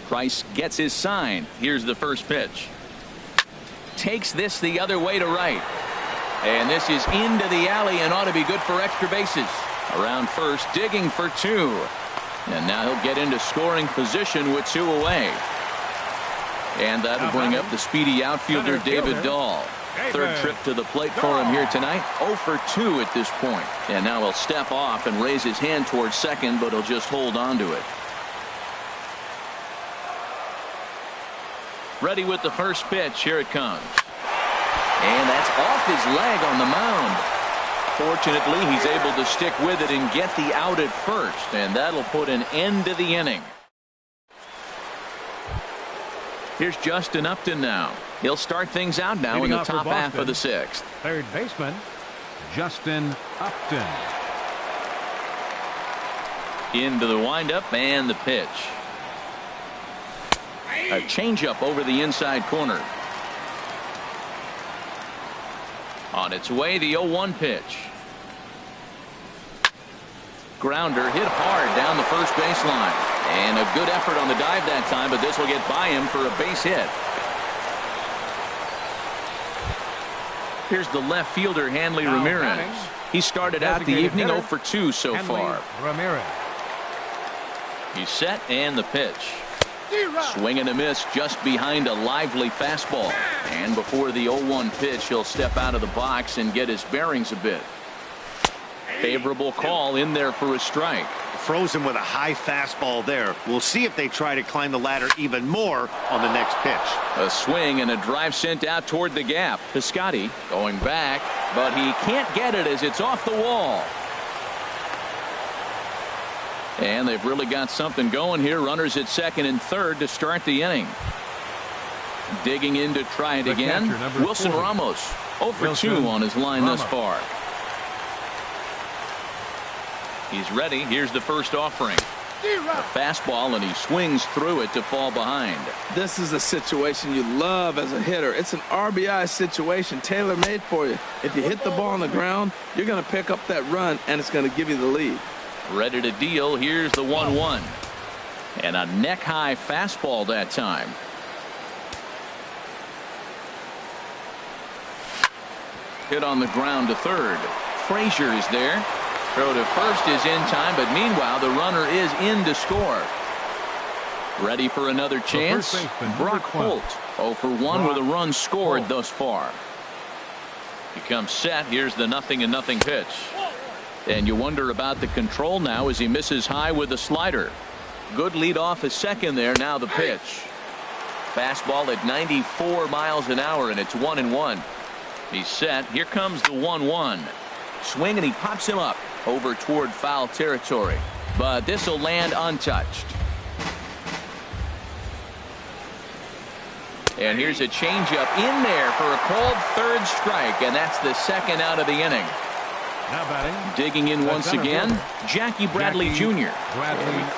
Price gets his sign. Here's the first pitch. Takes this the other way to right. And this is into the alley and ought to be good for extra bases. Around first, digging for two. And now he'll get into scoring position with two away. And that'll bring up the speedy outfielder David Dahl. Third trip to the plate for him here tonight. 0 for 2 at this point. And now he'll step off and raise his hand towards second, but he'll just hold on to it. Ready with the first pitch. Here it comes. And that's off his leg on the mound. Fortunately, he's able to stick with it and get the out at first. And that'll put an end to the inning. Here's Justin Upton now. He'll start things out now in the top half of the sixth. Third baseman, Justin Upton. Into the windup and the pitch. A changeup over the inside corner. On its way, the 0-1 pitch. Grounder hit hard down the first baseline. And a good effort on the dive that time, but this will get by him for a base hit. Here's the left fielder, Hanley Ramirez. He started out the evening 0 for 2 so far. Ramirez. He's set and the pitch. Swing and a miss just behind a lively fastball. And before the 0-1 pitch, he'll step out of the box and get his bearings a bit. Favorable call in there for a strike. Froze him with a high fastball there. We'll see if they try to climb the ladder even more on the next pitch. A swing and a drive sent out toward the gap. Piscotty going back, but he can't get it as it's off the wall. And they've really got something going here. Runners at second and third to start the inning. Digging in to try it again. Wilson Ramos 0 for 2 on his line thus far. He's ready. Here's the first offering. A fastball, and he swings through it to fall behind. This is a situation you love as a hitter. It's an RBI situation tailor-made for you. If you hit the ball on the ground, you're going to pick up that run, and it's going to give you the lead. Ready to deal. Here's the 1-1. And a neck-high fastball that time. Hit on the ground to third. Frazier is there. Throw to first is in time, but meanwhile the runner is in to score. Ready for another chance. Brock Holt 0 for 1 with a run scored thus far. He comes set. Here's the 0-0 pitch. And you wonder about the control now as he misses high with a slider. Good lead off a second there. Now the pitch. Fastball at 94 miles an hour, and it's 1-1. He's set. Here comes the 1-1. Swing, and he pops him up over toward foul territory, but this will land untouched. And here's a changeup in there for a called third strike, and that's the second out of the inning. Now batting. Digging in once again, Jackie Bradley Jr. We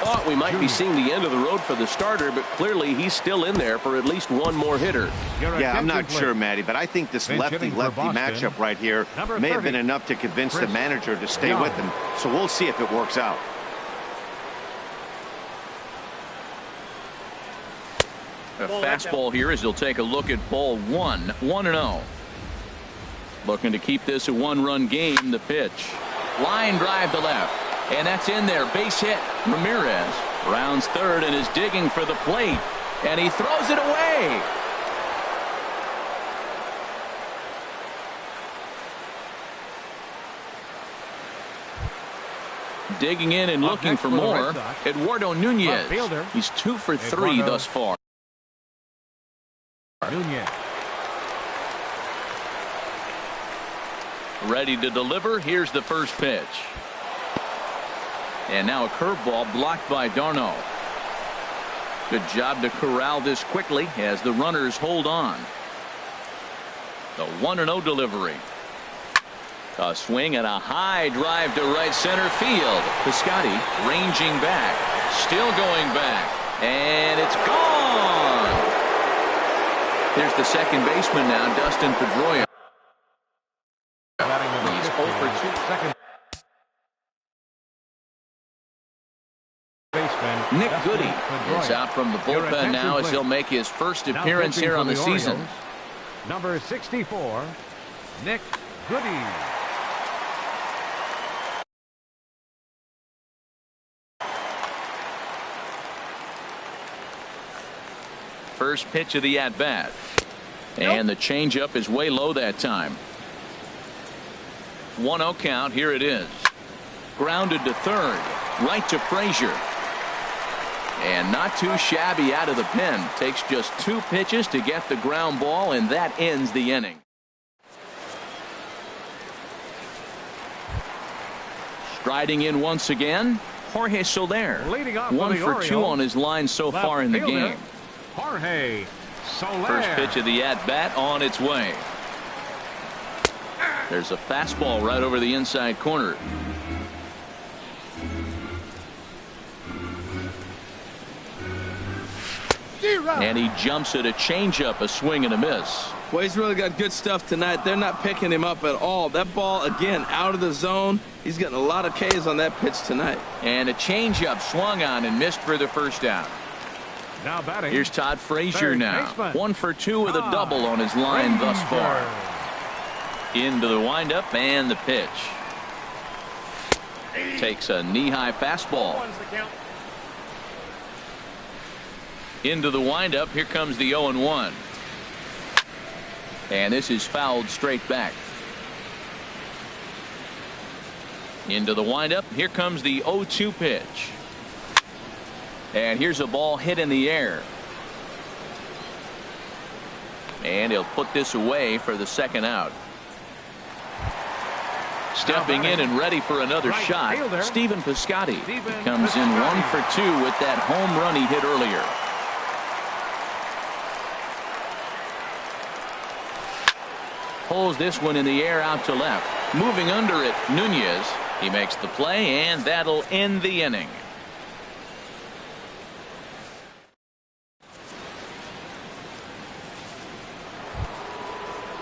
thought we might be seeing the end of the road for the starter, but clearly he's still in there for at least one more hitter. Yeah, I'm not sure, Matty, but I think this lefty-lefty matchup right here may have been enough to convince the manager to stay with him. So we'll see if it works out. A fastball here as he'll take a look at ball 1. 1-0. Looking to keep this a one-run game. The pitch. Line drive to left. And that's in there. Base hit. Ramirez rounds third and is digging for the plate. And he throws it away. Digging in and looking for more. Eduardo Nunez. He's 2 for 3 thus far. Nunez. Ready to deliver. Here's the first pitch. And now a curveball blocked by Darno. Good job to corral this quickly as the runners hold on. The 1-0 delivery. A swing and a high drive to right center field. Piscotty ranging back. Still going back. And it's gone. There's the second baseman now, Dustin Pedroia. He's 0 for 2. Second Nick Goody is out from the bullpen now as he'll make his first appearance here on the season. Number 64, Nick Goody. First pitch of the at-bat. And the changeup is way low that time. 1-0 count. Here it is. Grounded to third. Right to Frazier. And not too shabby out of the pen. Takes just 2 pitches to get the ground ball, and that ends the inning. Striding in once again, Jorge Soler. 1 for 2 on his line so far in the game. Jorge Soler. First pitch of the at-bat on its way. There's a fastball right over the inside corner. And he jumps at a changeup, a swing and a miss. Well, he's really got good stuff tonight. They're not picking him up at all. That ball, again, out of the zone. He's getting a lot of Ks on that pitch tonight. And a changeup swung on and missed for the first out. Now batting. Here's Todd Frazier now. 1 for 2 with a double on his line thus far. Into the windup and the pitch. Takes a knee-high fastball. Into the windup. Here comes the 0-1. And this is fouled straight back. Into the windup. Here comes the 0-2 pitch. And here's a ball hit in the air. And he'll put this away for the second out. Stepping in and ready for another shot, Stephen Piscotty. He comes in 1 for 2 with that home run he hit earlier. Pulls this one in the air out to left. Moving under it, Nunez. He makes the play, and that'll end the inning.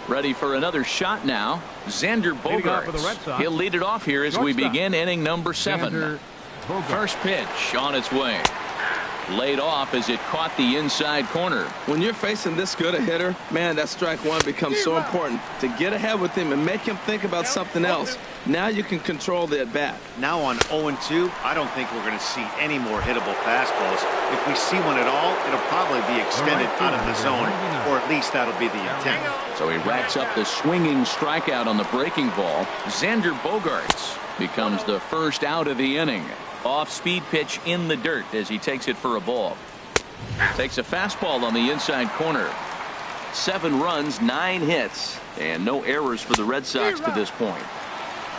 Ready for another shot now. Xander Bogaerts. He'll lead it off here as we begin inning number 7. First pitch on its way. Laid off as it caught the inside corner. When you're facing this good a hitter, man, that strike one becomes so important. To get ahead with him and make him think about something else. Now you can control the at-bat. Now on 0-2, I don't think we're going to see any more hittable fastballs. If we see one at all, it'll probably be extended out of the zone, or at least that'll be the intent. So he racks up the swinging strikeout on the breaking ball. Xander Bogaerts becomes the first out of the inning. Off-speed pitch in the dirt as he takes it for a ball. Takes a fastball on the inside corner. 7 runs, 9 hits, and no errors for the Red Sox to this point.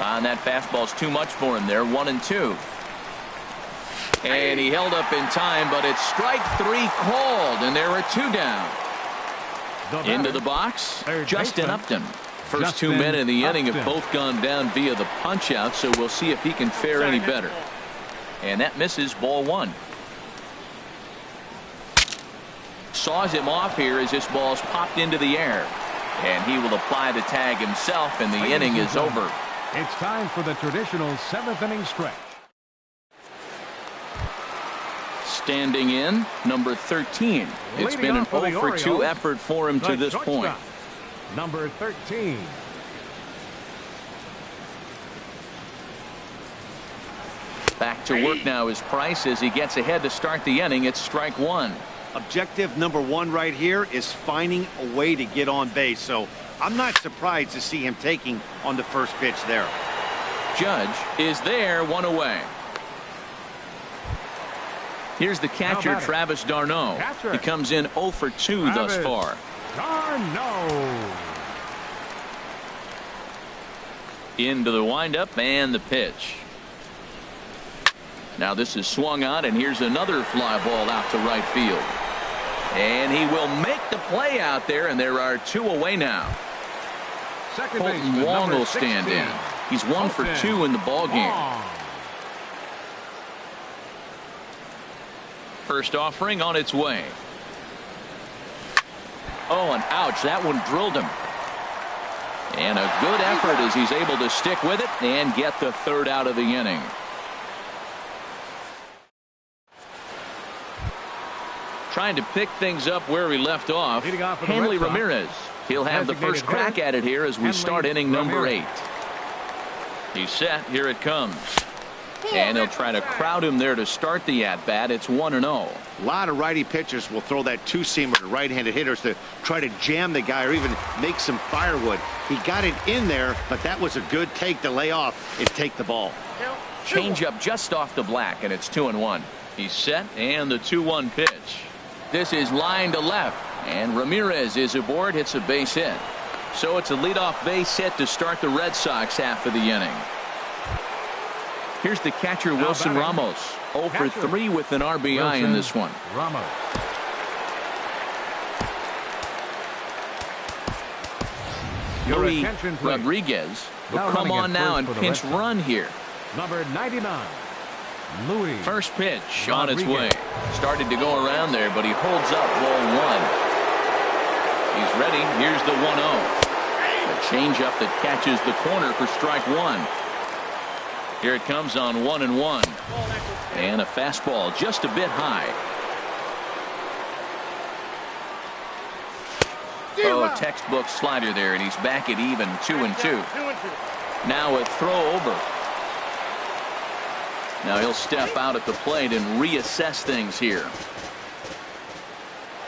And that fastball's too much for him there. 1-2. And he held up in time, but it's strike 3 called, and there are 2 down. Into the box, Justin Upton. First 2 men in the inning have both gone down via the punch-out, so we'll see if he can fare any better. And that misses, ball 1. Saws him off here as this ball's popped into the air. And he will apply the tag himself, and the inning is over. It's time for the traditional 7th inning stretch. Standing in, number 13. It's been an 0 for 2 effort for him to this point. Number 13. Back to work now is Price as he gets ahead to start the inning. It's strike 1. Objective number 1 right here is finding a way to get on base. So I'm not surprised to see him taking on the first pitch there. Judge is there, 1 away. Here's the catcher, Travis d'Arnaud. He comes in 0 for 2 thus far. d'Arnaud. Into the windup and the pitch. Now this is swung on, and here's another fly ball out to right field. And he will make the play out there, and there are 2 away now. Colton Wong will stand in. He's 1 for 2 in the ball game. First offering on its way. Oh, and ouch, that one drilled him. And a good effort as he's able to stick with it and get the 3rd out of the inning. Trying to pick things up where we left off. Leading off for the Hanley Red Sox, Ramirez. He'll have the first crack at it here as we start inning number 8. He's set. Here it comes. And they'll try to crowd him there to start the at-bat. It's 1-0. A lot of righty pitchers will throw that two-seamer to right-handed hitters to try to jam the guy or even make some firewood. He got it in there, but that was a good take to lay off and take the ball. Change up just off the black, and it's 2-1. He's set, and the 2-1 pitch. This is line to left, and Ramirez is aboard, hits a base hit. So it's a leadoff base hit to start the Red Sox half of the inning. Here's the catcher, Wilson Ramos. 0 for 3 with an RBI in this one. Ramos. Yuri Rodriguez will come on now and pinch run here. Number 99, Louis. First pitch on its way. Started to go around there, but he holds up ball 1. He's ready. Here's the 1-0. A changeup that catches the corner for strike 1. Here it comes on 1-1. And a fastball just a bit high. Oh, textbook slider there, and he's back at even 2-2. Now a throw over. Now he'll step out at the plate and reassess things here.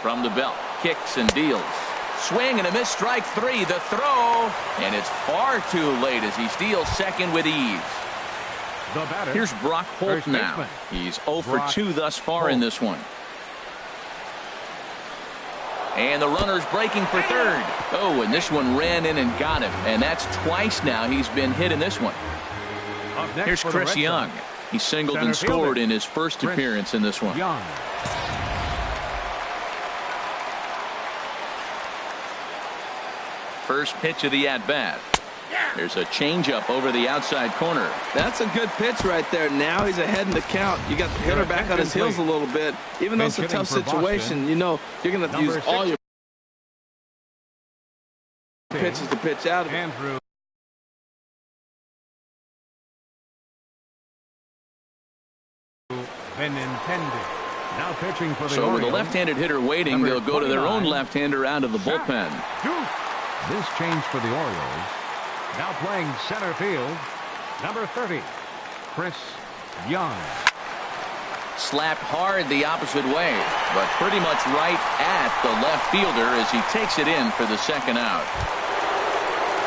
From the belt, kicks and deals. Swing and a miss, strike 3. The throw, and it's far too late as he steals second with ease. Here's Brock Holt now. He's 0 for 2 thus far in this one. And the runner's breaking for third. Oh, and this one ran in and got him. And that's twice now he's been hit in this one. Here's Chris Young. He singled and scored in his first appearance in this one. First pitch of the at-bat. There's a changeup over the outside corner. That's a good pitch right there. Now he's ahead in the count. You got the hitter back on his heels a little bit. Even though it's a tough situation, you know you're going to use all your pitches to pitch out of it. Now pitching for the so with a Orioles, left-handed hitter waiting, they'll go to their own left-hander out of the bullpen. This change for the Orioles. Now playing center field, number 30, Chris Young. Slapped hard the opposite way, but pretty much right at the left fielder as he takes it in for the second out.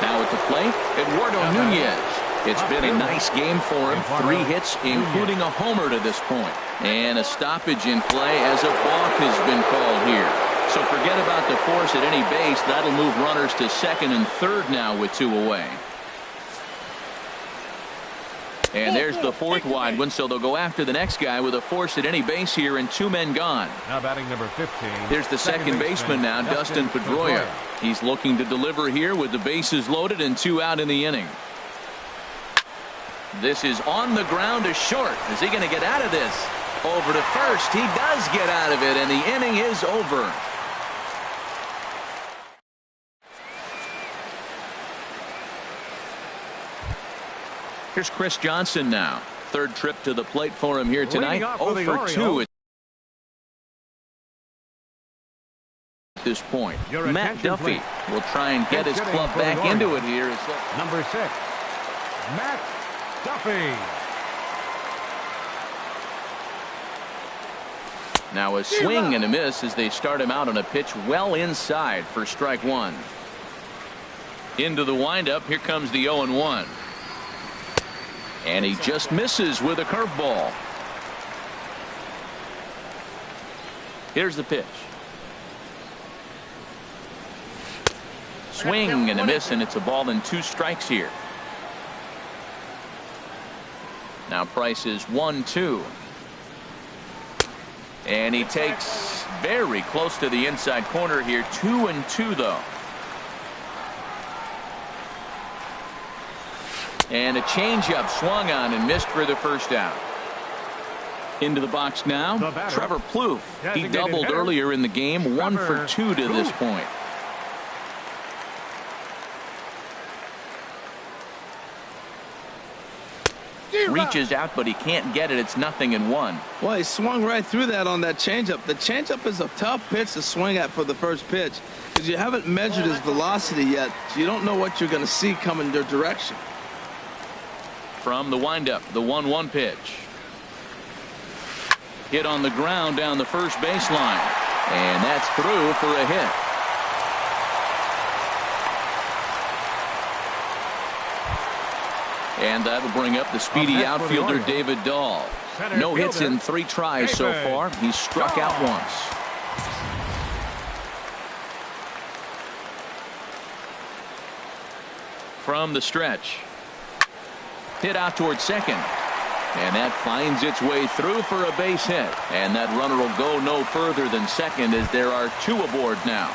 Now at the plate, Eduardo Nunez. It's been a nice game for him. 3 hits, including a homer to this point. And a stoppage in play as a balk has been called here. So forget about the force at any base. That'll move runners to second and third now with 2 away. And there's the 4th wide one, so they'll go after the next guy with a force at any base here and 2 men gone. Now batting number 15. There's the second baseman now, Dustin Pedroia. He's looking to deliver here with the bases loaded and 2 out in the inning. This is on the ground to short. Is he going to get out of this? Over to first. He does get out of it, and the inning is over. Here's Chris Johnson now. 3rd trip to the plate for him here tonight. 0 for 2 at this point. Matt Duffy will try and get his club back into it here. Number 6, Matt Duffy. Now a swing and a miss as they start him out on a pitch well inside for strike 1. Into the windup. Here comes the 0-1. And he just misses with a curveball. Here's the pitch. Swing and a miss, and it's a ball and 2 strikes here. Now Price is 1-2. And he takes very close to the inside corner here. 2-2 though. And a changeup swung on and missed for the first out. Into the box now, Trevor Plouffe. He doubled earlier in the game. 1 for 2 to this point. reaches out, but he can't get it. It's 0-1. Well, he swung right through that on that changeup. The changeup is a tough pitch to swing at for the first pitch because you haven't measured his velocity yet, so you don't know what you're going to see coming your direction. From the windup, the 1-1 pitch. Hit on the ground down the first baseline, and that's through for a hit. And that'll bring up the speedy outfielder David Dahl. No hits in 3 tries so far. He's struck out once. From the stretch. Hit out towards second. And that finds its way through for a base hit. And that runner will go no further than second as there are 2 aboard now.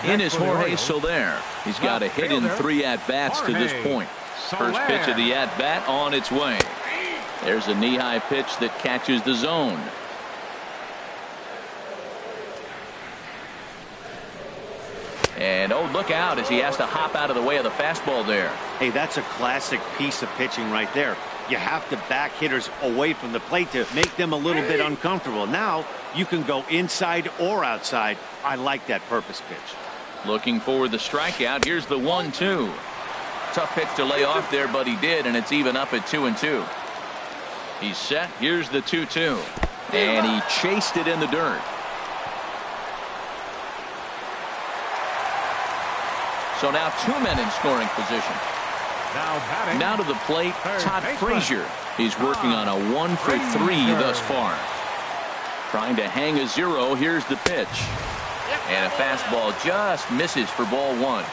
In is Jorge Soler. He's got a hit in 3 at-bats to this point. First pitch of the at-bat on its way. There's a knee-high pitch that catches the zone. And oh, look out as he has to hop out of the way of the fastball there. Hey, that's a classic piece of pitching right there. You have to back hitters away from the plate to make them a little bit uncomfortable. Now you can go inside or outside. I like that purpose pitch. Looking for the strikeout. Here's the 1-2. Tough pitch to lay off there, but he did, and it's even up at 2-2. He's set. Here's the 2-2. And he chased it in the dirt. So now 2 men in scoring position. Now to the plate, Todd Frazier. He's working on a 1 for 3 thus far. Trying to hang a 0. Here's the pitch. And a fastball just misses for ball 1.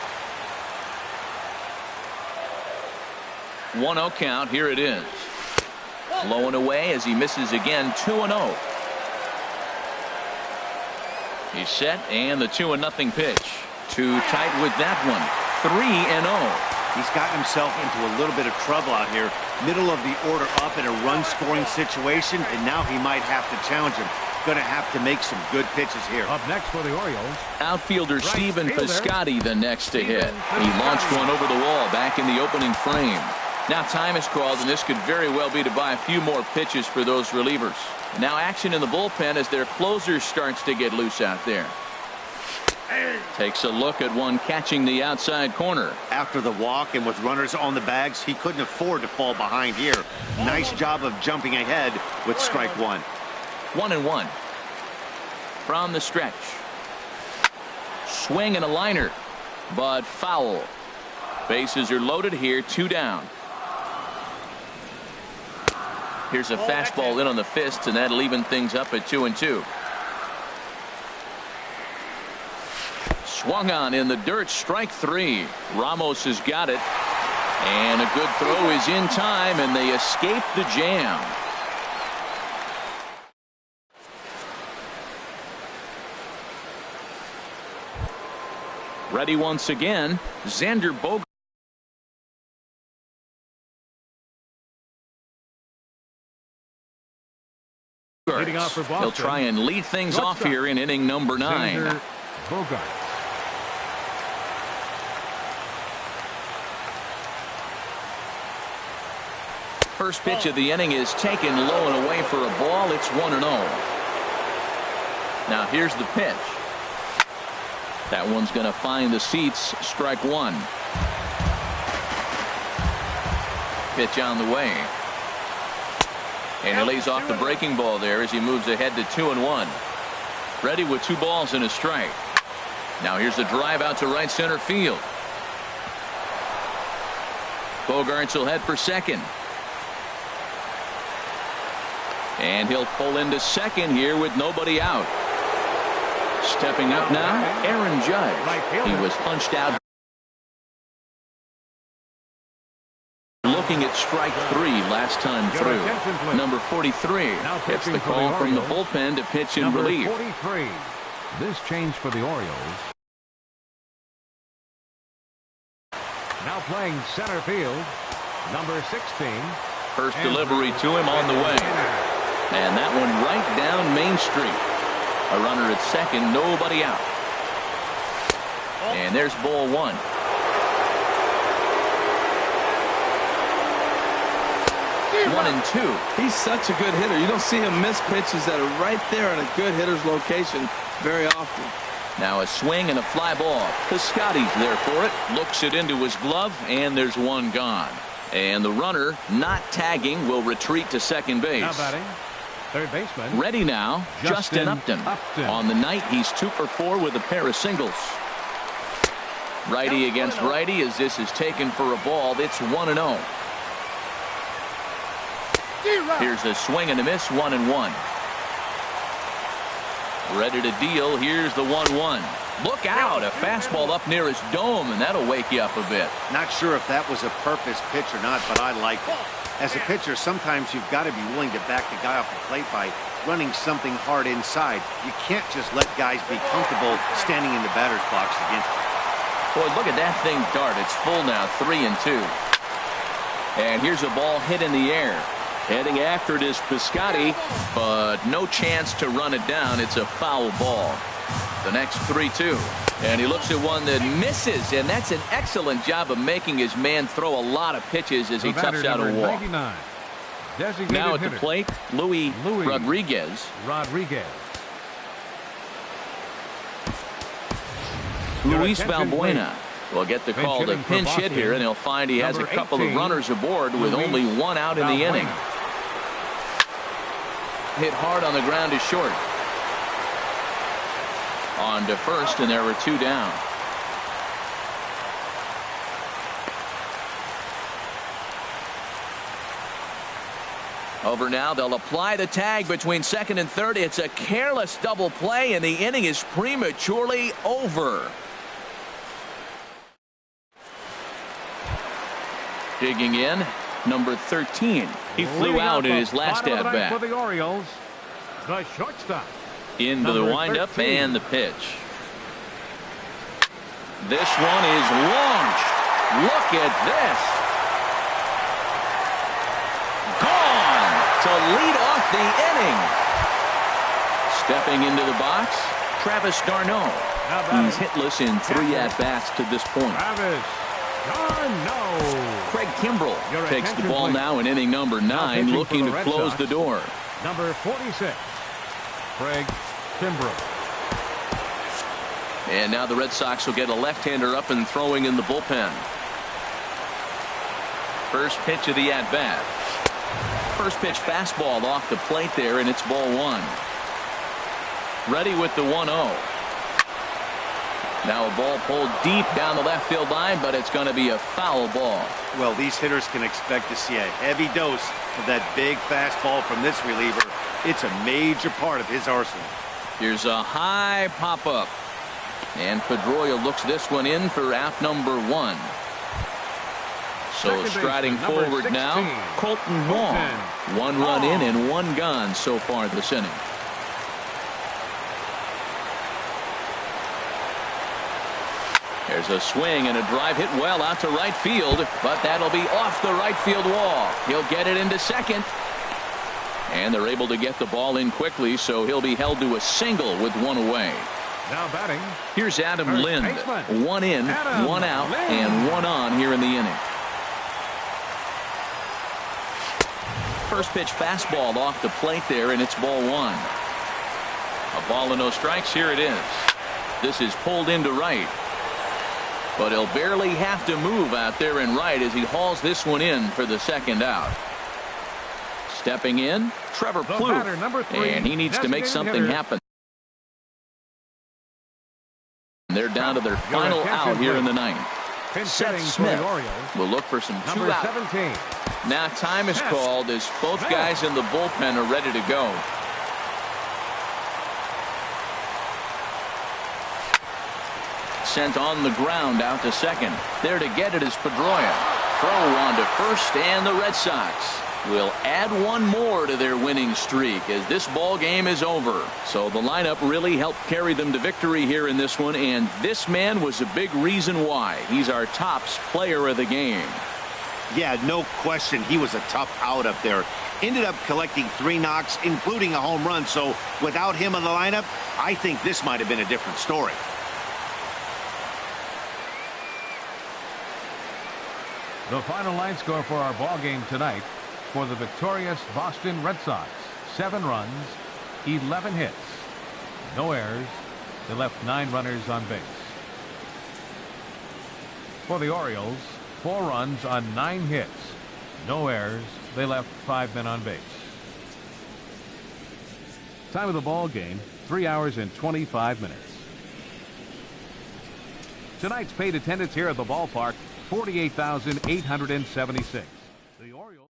1-0 count. Here it is. Low and away as he misses again. 2-0. He's set, and the 2-0 pitch. Too tight with that one. 3-0. He's gotten himself into a little bit of trouble out here. Middle of the order up in a run-scoring situation, and now he might have to challenge him. Going to have to make some good pitches here. Up next for the Orioles, outfielder Stephen Piscotty the next to hit. He launched one over the wall back in the opening frame. Now time is called, and this could very well be to buy a few more pitches for those relievers. Now action in the bullpen as their closer starts to get loose out there. Takes a look at one catching the outside corner. After the walk and with runners on the bags, he couldn't afford to fall behind here. Nice job of jumping ahead with strike 1. 1-1. From the stretch. Swing and a liner, but foul. Bases are loaded here. 2 down. Here's a fastball in on the fists, and that'll even things up at 2-2. Swung on in the dirt. Strike 3. Ramos has got it. And a good throw is in time, and they escape the jam. Ready once again. Xander Bogaerts. He'll try and lead things off here in inning number 9. First pitch of the inning is taken low and away for a ball. It's 1-0. Now here's the pitch. That one's going to find the seats. Strike 1. Pitch on the way. And he lays off the breaking ball there as he moves ahead to 2-1. Ready with 2 balls and a strike. Now here's a drive out to right center field. Bogaerts will head for second. And he'll pull into second here with nobody out. Stepping up now, Aaron Judge. He was punched out. Looking at strike 3 last time through. Number 43 gets the call from the bullpen to pitch in relief. 43. This change for the Orioles. Now playing center field, number 16. First delivery to him on the way. And that one right down Main Street. A runner at second, nobody out. And there's ball 1. 1-2. He's such a good hitter. You don't see him miss pitches that are right there in a good hitter's location very often. Now a swing and a fly ball. Piscotty's there for it. Looks it into his glove, and there's one gone. And the runner, not tagging, will retreat to second base. Now batting, third baseman. Ready now, Justin Upton. On the night, he's 2 for 4 with a pair of singles. Righty against righty as this is taken for a ball. It's 1-0. Here's a swing and a miss, 1-1. Ready to deal. Here's the 1-1. Look out, a fastball up near his dome, and that'll wake you up a bit. Not sure if that was a purpose pitch or not, but I like it. As a pitcher, sometimes you've got to be willing to back the guy off the plate by running something hard inside. You can't just let guys be comfortable standing in the batter's box against you. Boy, look at that thing dart. It's full now, 3-2. And here's a ball hit in the air. Heading after it is Piscotty, but no chance to run it down. It's a foul ball. The next 3-2. And he looks at one that misses, and that's an excellent job of making his man throw a lot of pitches as he toughs out a walk. Now at the plate, Luis Rodriguez. Luis Valbuena will get the call to pinch hit here, and he'll find he has a couple of runners aboard with only one out in the inning. Hit hard on the ground is short. On to first, and there were 2 down. Over now, they'll apply the tag between second and third. It's a careless double play, and the inning is prematurely over. Digging in, number 13. He flew out in his last at-bat. For the Orioles, the shortstop. Into the windup and the pitch. This one is launched. Look at this. Gone to lead off the inning. Stepping into the box, Travis d'Arnaud. He's hitless in 3 at-bats to this point. Craig Kimbrell takes the ball now in inning number 9, looking to close the door. Number 46, Craig Kimbrell. And now the Red Sox will get a left-hander up and throwing in the bullpen. First pitch of the at-bat. First pitch fastball off the plate there, and it's ball 1. Ready with the 1-0. Now a ball pulled deep down the left field line, but it's going to be a foul ball. Well, these hitters can expect to see a heavy dose of that big fastball from this reliever. It's a major part of his arsenal. Here's a high pop-up. And Pedroia looks this one in for out number 1. So striding forward now, Colton Wong. 1 run in and 1 gone so far this inning. There's a swing and a drive hit well out to right field, but that'll be off the right field wall. He'll get it into second. And they're able to get the ball in quickly, so he'll be held to a single with 1 away. Now batting. Here's Adam Lind. 1 in, 1 out, and 1 on here in the inning. First pitch fastball off the plate there, and it's ball 1. A ball and no strikes. Here it is. This is pulled into right. But he'll barely have to move out there in right as he hauls this one in for the second out. Stepping in, Trevor Plouffe, and he needs to make something happen. They're down to their final out here in the 9th. Seth Smith will look for some 2 outs. Now time is called as both guys in the bullpen are ready to go. Sent on the ground out to second. There to get it is Pedroia. Throw on to first, and the Red Sox will add 1 more to their winning streak as this ball game is over. So the lineup really helped carry them to victory here in this one, and this man was a big reason why. He's our tops player of the game. Yeah, no question. He was a tough out up there. Ended up collecting 3 knocks, including a home run. So without him in the lineup, I think this might have been a different story. The final line score for our ball game tonight: For the victorious Boston Red Sox, 7 runs, 11 hits, no errors. They left 9 runners on base. For the Orioles, 4 runs on 9 hits, no errors. They left 5 men on base. Time of the ball game, 3 hours and 25 minutes. Tonight's paid attendance here at the ballpark, 48,876. The Orioles.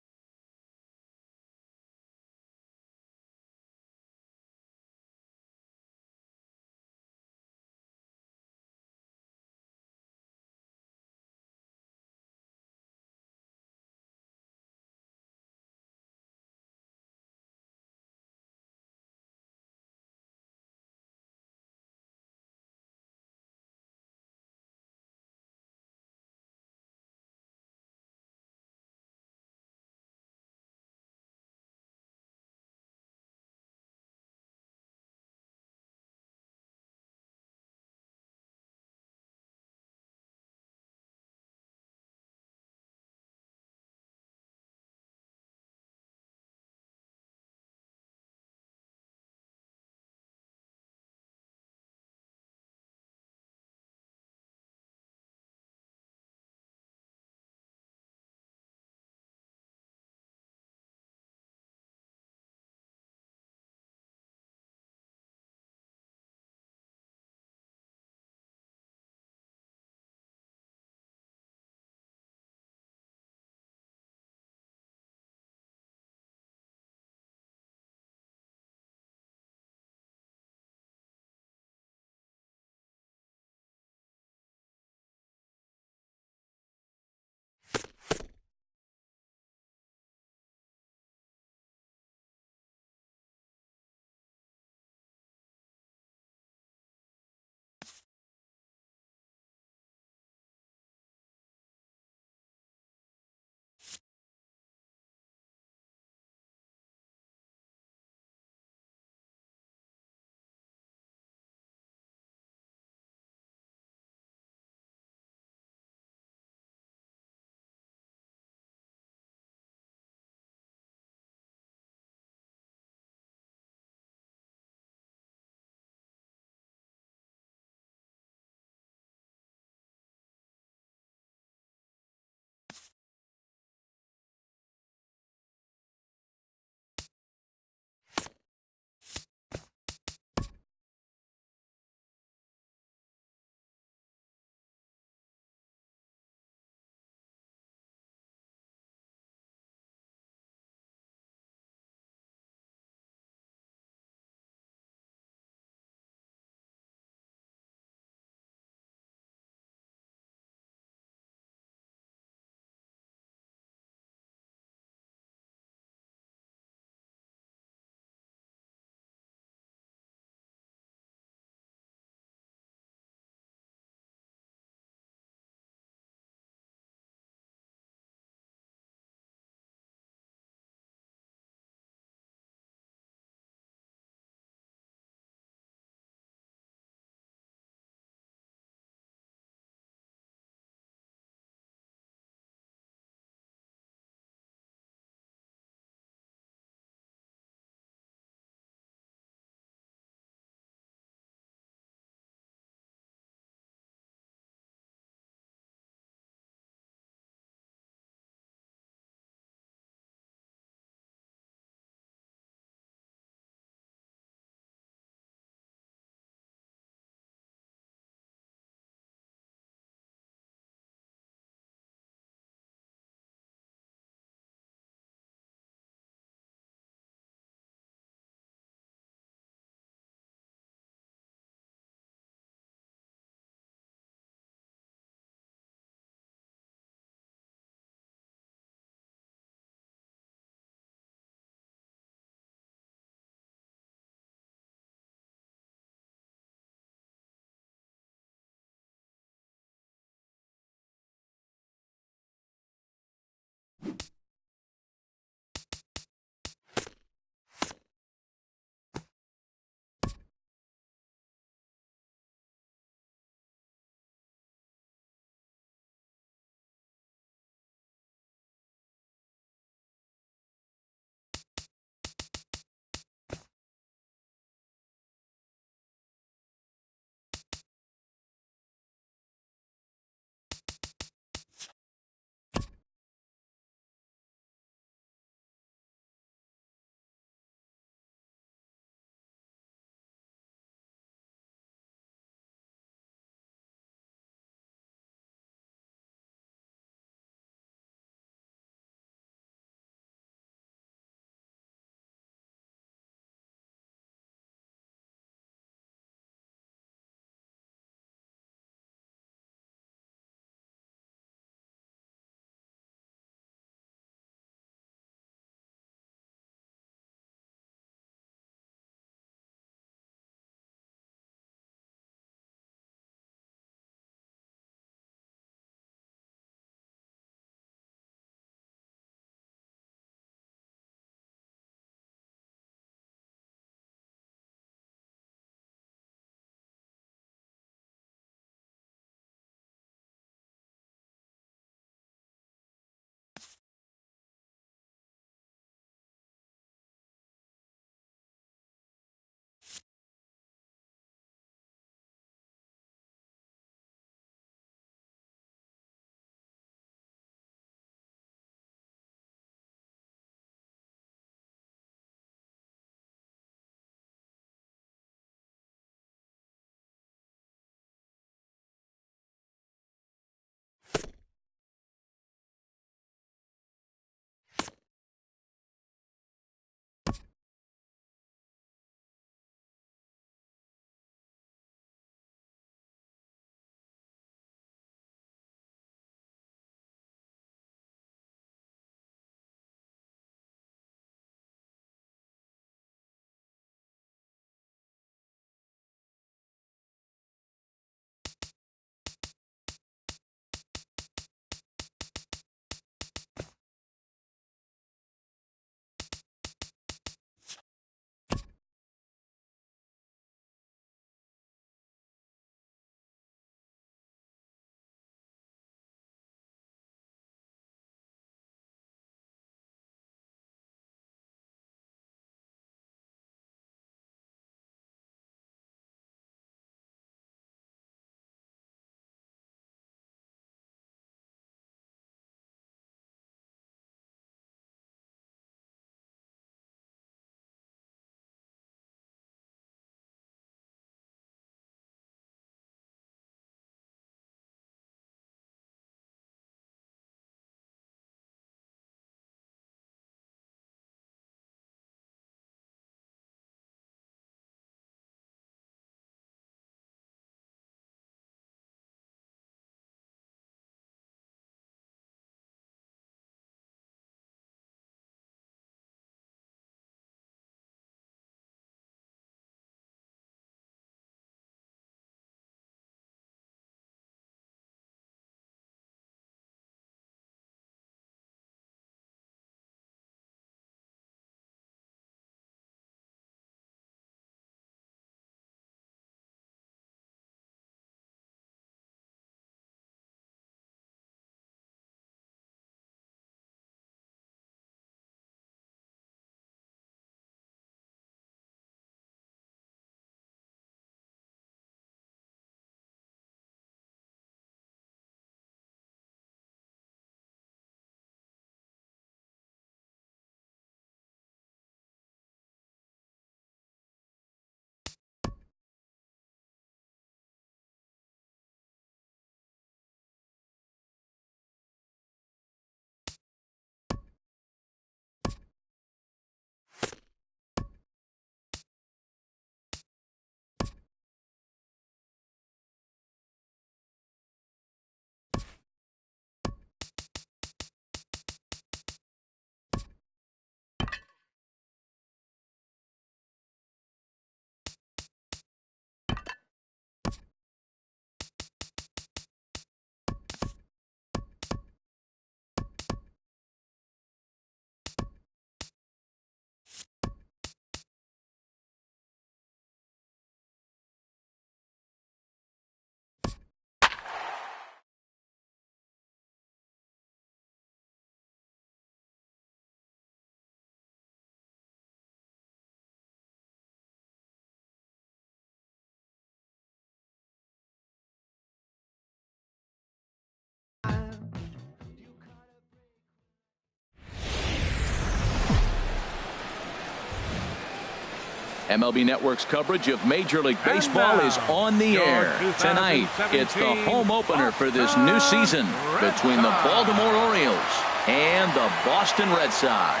MLB Network's coverage of Major League Baseball is on the air. Tonight, it's the home opener for this new season between the Baltimore Orioles and the Boston Red Sox.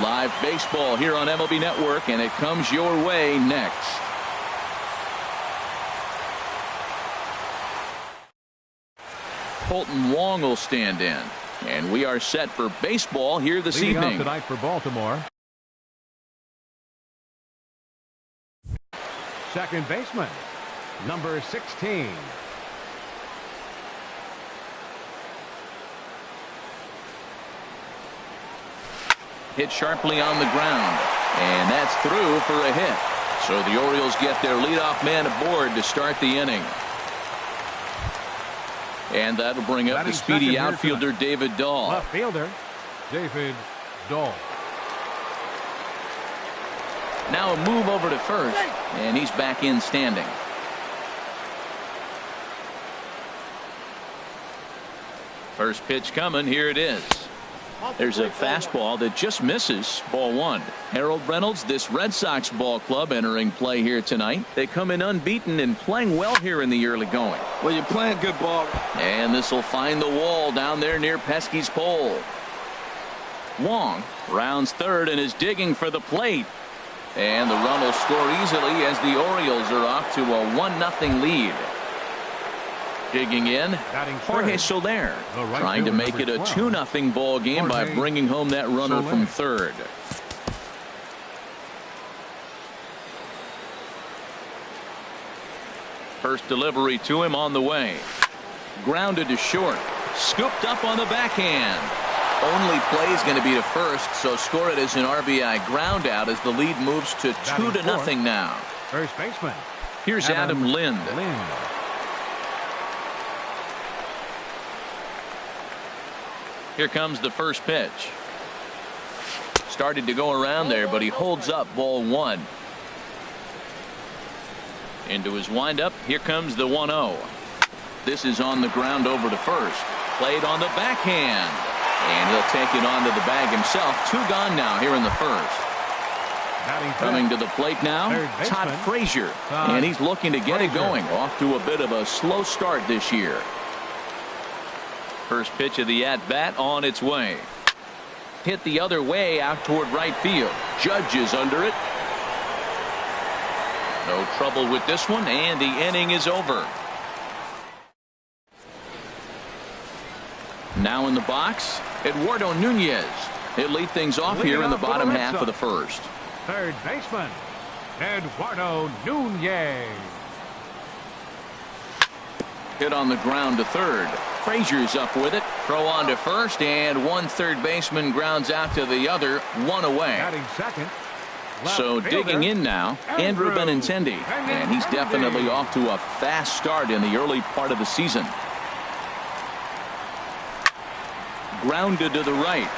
Live baseball here on MLB Network, and it comes your way next. Colton Wong will stand in, and we are set for baseball here this Leading evening. off tonight for Baltimore, second baseman, number 16. Hit sharply on the ground, and that's through for a hit. So the Orioles get their leadoff man aboard to start the inning. And that'll bring up the speedy outfielder David Dahl. Left fielder David Dahl. Now a move over to first, and he's back in standing. First pitch coming. Here it is. There's a fastball that just misses. Ball one. Harold Reynolds, this Red Sox ball club, entering play here tonight. They come in unbeaten and playing well here in the early going. Well, you're playing good ball. And this will find the wall down there near Pesky's pole. Wong rounds third and is digging for the plate. And the run will score easily as the Orioles are off to a 1-0 lead. Digging in, Jorge Soler, trying to make it a 2-0 ball game by bringing home that runner from third. First delivery to him on the way. Grounded to short. Scooped up on the backhand. Only play is going to be to first, so score it as an RBI ground out as the lead moves to 2-0 now. First baseman. Here's Adam Lind. Here comes the first pitch. Started to go around there, but he holds up ball one. Into his windup. Here comes the 1-0. This is on the ground over to first. Played on the backhand. And he'll take it onto the bag himself. 2 gone now here in the first. Coming to the plate now, Todd Frazier. And he's looking to get it going. Off to a bit of a slow start this year. First pitch of the at-bat on its way. Hit the other way out toward right field. Judge is under it. No trouble with this one, and the inning is over. Now in the box, Eduardo Nunez. He'll lead things off here in the bottom half of the first. Third baseman, Eduardo Nunez. Hit on the ground to third. Frazier's up with it. Throw on to first, and one third baseman grounds out to the other. 1 away. Batting second. So digging in now, Andrew Benintendi. And he's definitely off to a fast start in the early part of the season. Grounded to the right.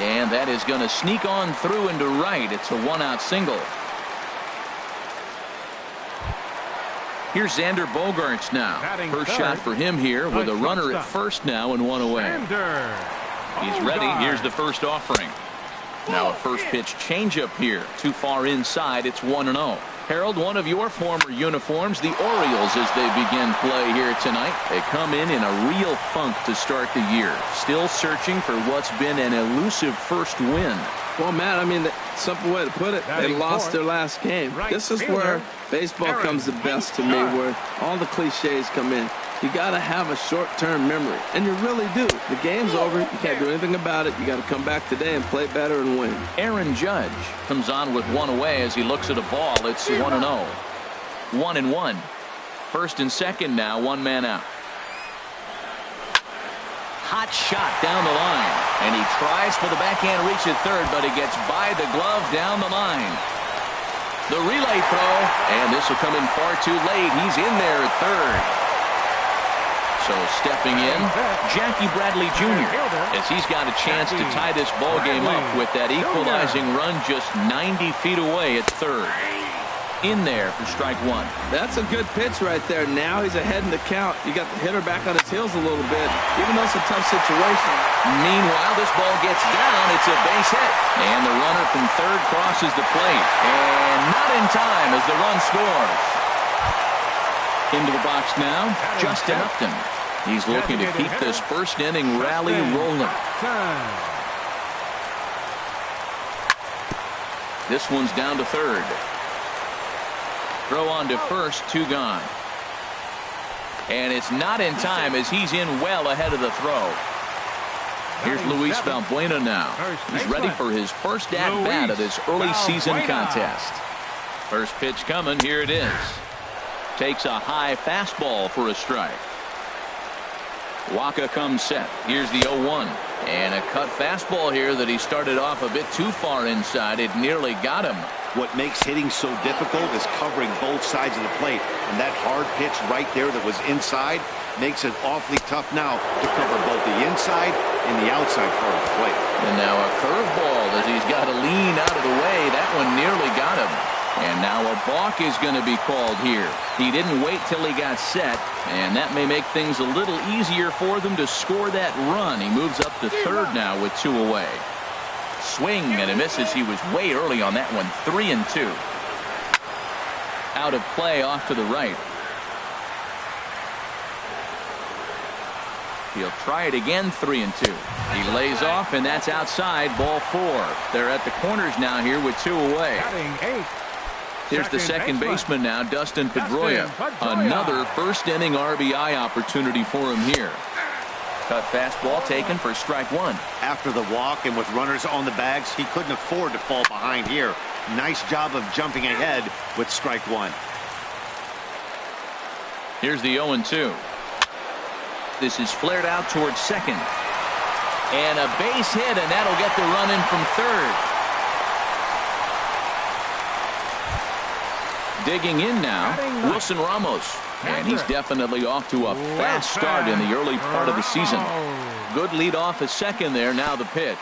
And that is going to sneak on through into right. It's a 1-out single. Here's Xander Bogaerts now. First shot for him here with a runner at first now and 1 away. He's ready. Here's the first offering. Now a first pitch changeup here. Too far inside. It's 1-0. Harold, one of your former uniforms, the Orioles, as they begin play here tonight. They come in a real funk to start the year. Still searching for what's been an elusive first win. Well, Matt, I mean, the simple way to put it, they lost their last game. This is where baseball comes the best to me, where all the cliches come in. You got to have a short-term memory, and you really do. The game's over. You can't do anything about it. You got to come back today and play better and win. Aaron Judge comes on with 1 away as he looks at a ball. It's 1-0. 1-1. First and second now, 1 man out. Hot shot down the line, and he tries for the backhand reach at third, but he gets by the glove down the line. The relay throw, and this will come in far too late. He's in there at third. So stepping in, Jackie Bradley Jr. as he's got a chance to tie this ball game up with that equalizing run just 90 feet away at third. in there for strike one. That's a good pitch right there. Now he's ahead in the count. You got the hitter back on his heels a little bit, even though it's a tough situation. Meanwhile, this ball gets down. It's a base hit. And the runner from third crosses the plate. And not in time as the run scores. Into the box now, Justin Upton. He's looking to keep this first inning rally rolling. This one's down to third. Throw on to first, 2 gone. And it's not in time as he's in well ahead of the throw. Here's Luis Valbuena now. He's ready for his first at-bat of this early season contest. First pitch coming. Here it is. Takes a high fastball for a strike. Waka comes set. Here's the 0-1. And a cut fastball here that he started off a bit too far inside. It nearly got him. What makes hitting so difficult is covering both sides of the plate. And that hard pitch right there that was inside makes it awfully tough now to cover both the inside and the outside part of the plate. And now a curveball as he's got to lean out of the way. That one nearly got him. And now a balk is going to be called here. He didn't wait till he got set, and that may make things a little easier for them to score that run. He moves up to third now with 2 away. Swing and a misses. He was way early on that one. 3-2. Out of play off to the right. He'll try it again. 3-2. He lays off, and that's outside. Ball 4. They're at the corners now here with 2 away. Here's the second baseman now, Dustin Pedroia. Another first inning RBI opportunity for him here. Cut fastball taken for strike 1. After the walk and with runners on the bags, he couldn't afford to fall behind here. Nice job of jumping ahead with strike 1. Here's the 0-2. This is flared out towards second. And a base hit, and that'll get the run in from third. Digging in now, Wilson Ramos. And he's definitely off to a fast start in the early part of the season. Good lead off at second there. Now the pitch.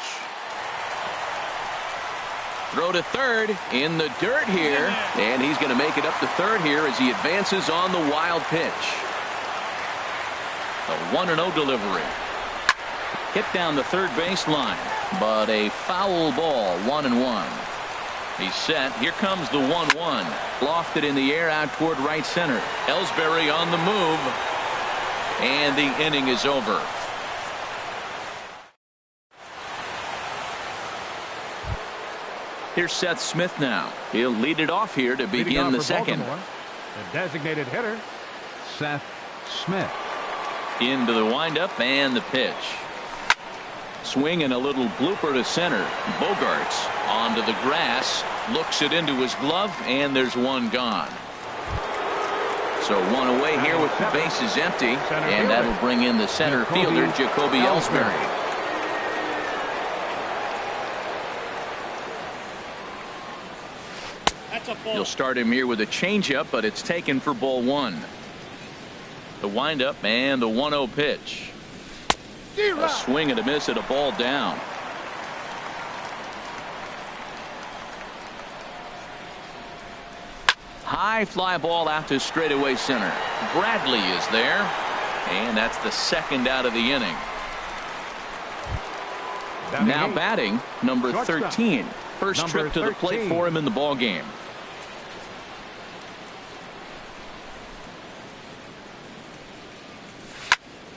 Throw to third in the dirt here. And he's going to make it up to third here as he advances on the wild pitch. A 1-0 delivery. Hit down the third baseline. But a foul ball. 1-1. He's set. Here comes the 1-1. Lofted in the air out toward right center. Ellsbury on the move. And the inning is over. Here's Seth Smith now. He'll lead it off here to begin the second. The designated hitter, Seth Smith. Into the windup and the pitch. Swing and a little blooper to center. Bogarts onto the grass. Looks it into his glove, and there's 1 gone. So 1 away here with the bases empty. And that'll bring in the center fielder, Jacoby Ellsbury. You'll start him here with a changeup, but it's taken for ball 1. The windup and the 1-0 pitch. A swing and a miss at a ball down. High fly ball out to straightaway center. Bradley is there. And that's the second out of the inning. Now batting, number 13. First trip to the plate for him in the ball game.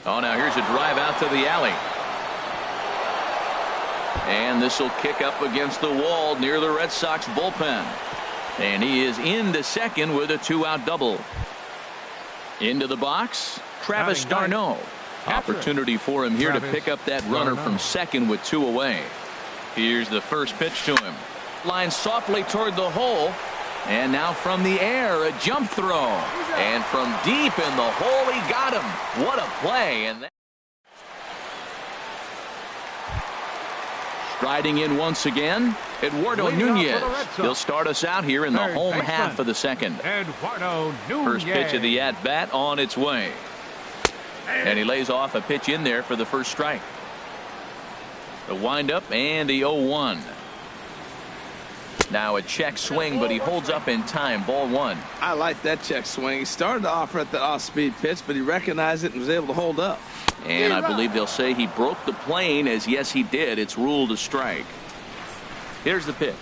Oh, now here's a drive out to the alley. And this will kick up against the wall near the Red Sox bullpen. And he is into second with a 2-out double. Into the box, Travis d'Arnaud. Opportunity for him here to pick up that runner from second with 2 away. Here's the first pitch to him. Line softly toward the hole. And now from the air, a jump throw. And from deep in the hole, he got him. What a play. And striding in once again, Eduardo Nunez. He'll start us out here in the home half of the second. First pitch of the at-bat on its way. And he lays off a pitch in there for the first strike. The windup and the 0-1. Now a check swing, but he holds up in time. Ball one. I like that check swing. He started off at the off-speed pitch, but he recognized it and was able to hold up. And I believe they'll say he broke the plane, as yes, he did. It's ruled a strike. Here's the pitch.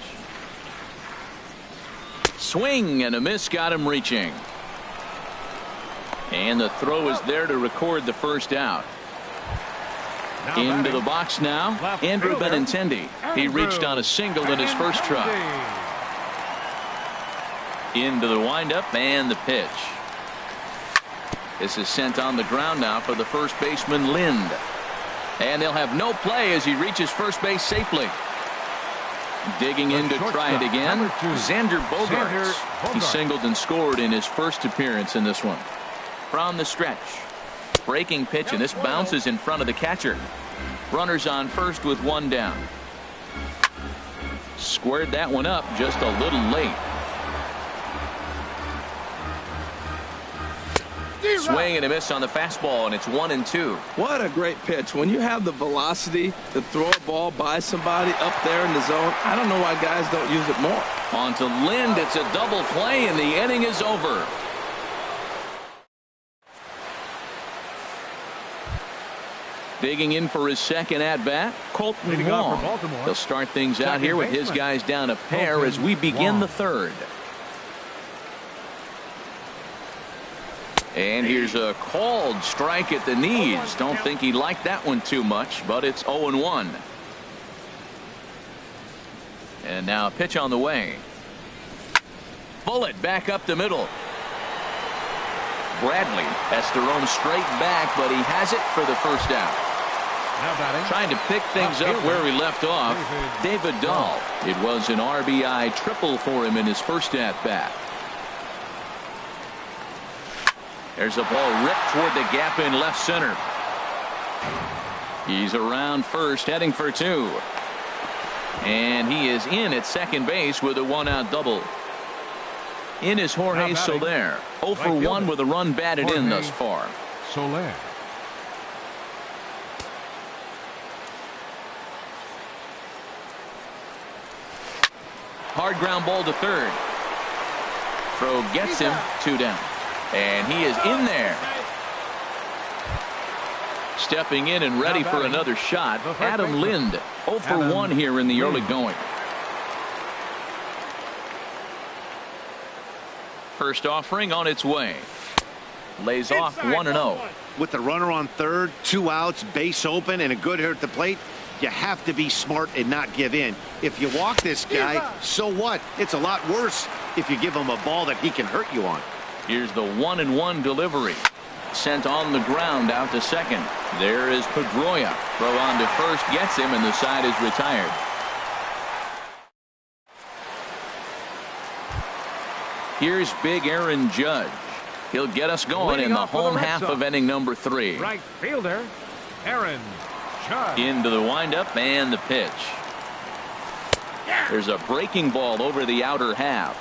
Swing and a miss, got him reaching. And the throw is there to record the first out. Into the box now, Andrew Benintendi. He reached on a single in his first try. Into the windup and the pitch. This is sent on the ground now for the first baseman, Lind. And they'll have no play as he reaches first base safely. Digging in to try it again, Xander Bogaerts. He singled and scored in his first appearance in this one. From the stretch. Breaking pitch, and this bounces in front of the catcher. Runners on first with one down. Squared that one up just a little late. Swing and a miss on the fastball, and it's 1-2. What a great pitch. When you have the velocity to throw a ball by somebody up there in the zone, I don't know why guys don't use it more. On to Lind. It's a double play, and the inning is over. Digging in for his second at-bat, Colton Wong. He'll start things out here with his guys down a pair as we begin the third. And here's a called strike at the knees. Don't think he liked that one too much, but it's 0-1. And now a pitch on the way. Bullet back up the middle. Bradley has to roam straight back, but he has it for the first out. Trying to pick things up where he left off, David Dahl. It was an RBI triple for him in his first at-bat. There's a ball ripped toward the gap in left center. He's around first, heading for two. And he is in at second base with a one-out double. In is Jorge Soler. 0 for 1 with a run batted in thus far. Soler. Hard ground ball to third. Throw gets him, 2 down. And he is in there. Stepping in and ready for another shot, Adam Lind. 0 for 1 here in the early going. First offering on its way. Lays off 1-0. With the runner on third, 2 outs, base open, and a good hitter at the plate, you have to be smart and not give in. If you walk this guy, so what? It's a lot worse if you give him a ball that he can hurt you on. Here's the 1-1 delivery. Sent on the ground out to second. There is Pedroia. Throw on to first, gets him, and the side is retired. Here's big Aaron Judge. He'll get us going in the home half of inning number 3. Right fielder, Aaron Judge. Into the windup and the pitch. There's a breaking ball over the outer half.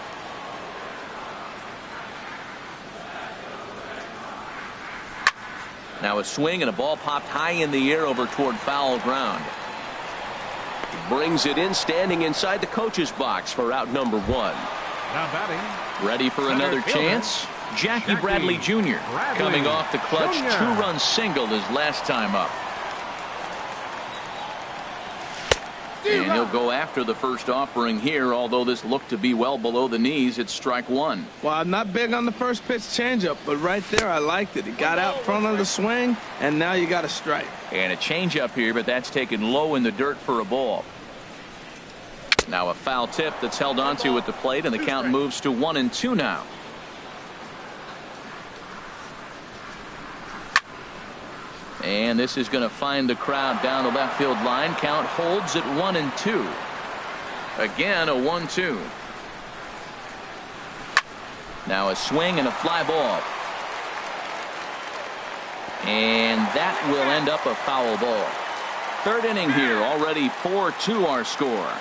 Now a swing and a ball popped high in the air over toward foul ground. Brings it in, standing inside the coach's box for out number 1. Now batting. Ready for another chance? Jackie Bradley Jr. coming off the clutch 2-run single his last time up. And he'll go after the first offering here, although this looked to be well below the knees. It's strike 1. Well, I'm not big on the first pitch changeup, but right there I liked it. He got out front of the swing, and now you got a strike. And a changeup here, but that's taken low in the dirt for a ball. Now a foul tip that's held onto at the plate, and the count moves to 1-2 now. And this is going to find the crowd down the left field line. Count holds at 1-2. Again, a 1-2. Now a swing and a fly ball. And that will end up a foul ball. Third inning here, already 4-2 our score.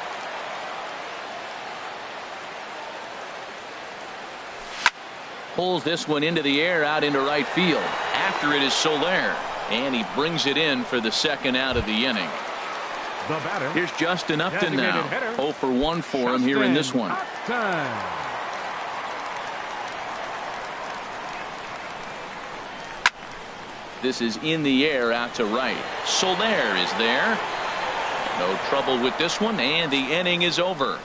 Pulls this one into the air, out into right field. After it is Soler. And he brings it in for the second out of the inning. The batter. Here's Justin Upton now. 0 for 1 for him here in this one. This is in the air out to right. Soler is there. No trouble with this one, and the inning is over.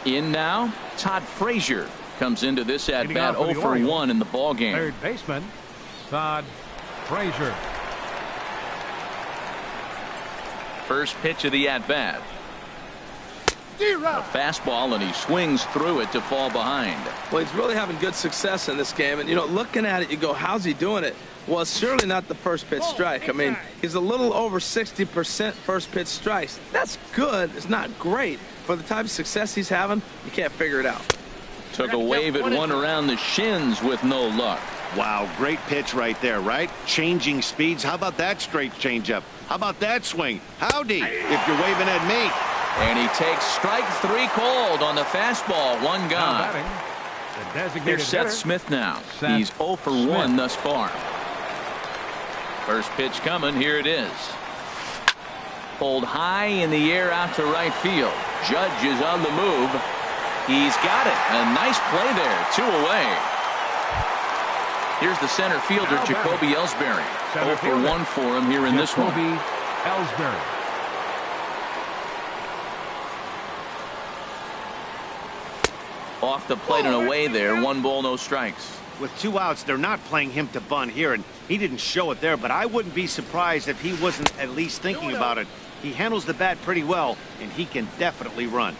In now, Todd Frazier comes into this at bat 0 for 1 in the ball game. Third baseman, Todd Frazier. First pitch of the at bat. A fastball, and he swings through it to fall behind. Well, he's really having good success in this game, and you know, looking at it, you go, how's he doing it? Well, it's surely not the first pitch strike. I mean, he's a little over 60% first pitch strikes. That's good. It's not great. For the type of success he's having, you can't figure it out. Took a wave at one around the shins with no luck. Wow, great pitch right there, right? Changing speeds. How about that straight changeup? How about that swing? Howdy, if you're waving at me. And he takes strike 3 cold on the fastball. One gone. Here's Seth Smith now. He's 0 for 1 thus far. First pitch coming. Here it is. Pulled high in the air out to right field. Judge is on the move. He's got it. A nice play there. 2 away. Here's the center fielder, Jacoby Ellsbury. 0 for 1 for him here in this one. Jacoby Ellsbury. Off the plate and away there. 1 ball, no strikes. With 2 outs, they're not playing him to bunt here, and he didn't show it there, but I wouldn't be surprised if he wasn't at least thinking about it. He handles the bat pretty well, and he can definitely run.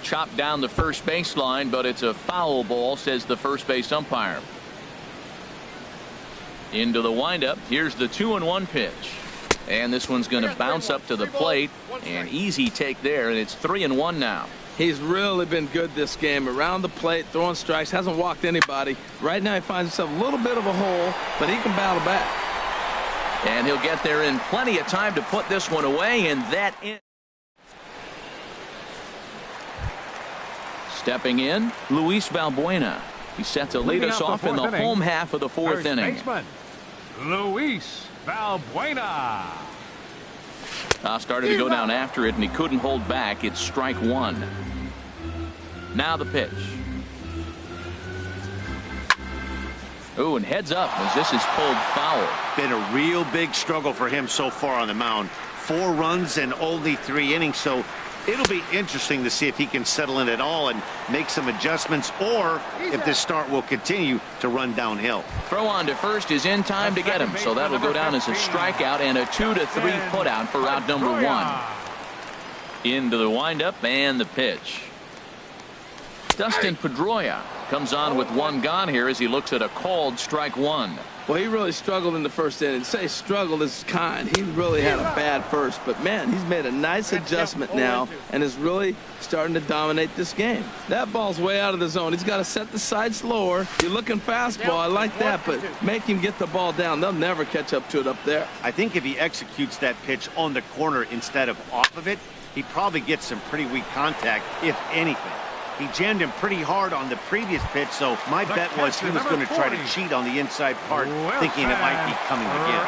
Chopped down the first baseline, but it's a foul ball, says the first base umpire. Into the windup. Here's the 2-1 pitch. And this one's going to bounce up to the plate. An easy take there, and it's 3-1 now. He's really been good this game. Around the plate, throwing strikes, hasn't walked anybody. Right now he finds himself a little bit of a hole, but he can battle back. And he'll get there in plenty of time to put this one away, and that in. Stepping in, Luis Valbuena. He's set to lead us off in the home half of the 4th inning. Baseman, Luis Valbuena. Started to go down after it, and he couldn't hold back. It's strike 1. Now the pitch. Ooh, and heads up as this is pulled foul. Been a real big struggle for him so far on the mound. 4 runs and only 3 innings, so it'll be interesting to see if he can settle in at all and make some adjustments, or if this start will continue to run downhill. Throw on to first is in time to get him, so that'll go down as a strikeout and a 2-3 putout for out number 1. Into the windup and the pitch. Dustin Pedroia comes on with 1 gone here as he looks at a called strike 1. Well, he really struggled in the first inning. Say struggled is kind. He really had a bad first, but man, he's made a nice adjustment now and is really starting to dominate this game. That ball's way out of the zone. He's got to set the side slower. You're looking fastball. I like that, but make him get the ball down. They'll never catch up to it up there. I think if he executes that pitch on the corner instead of off of it, he probably gets some pretty weak contact, if anything. He jammed him pretty hard on the previous pitch, so my bet was he was going to try to cheat on the inside part, thinking it might be coming again.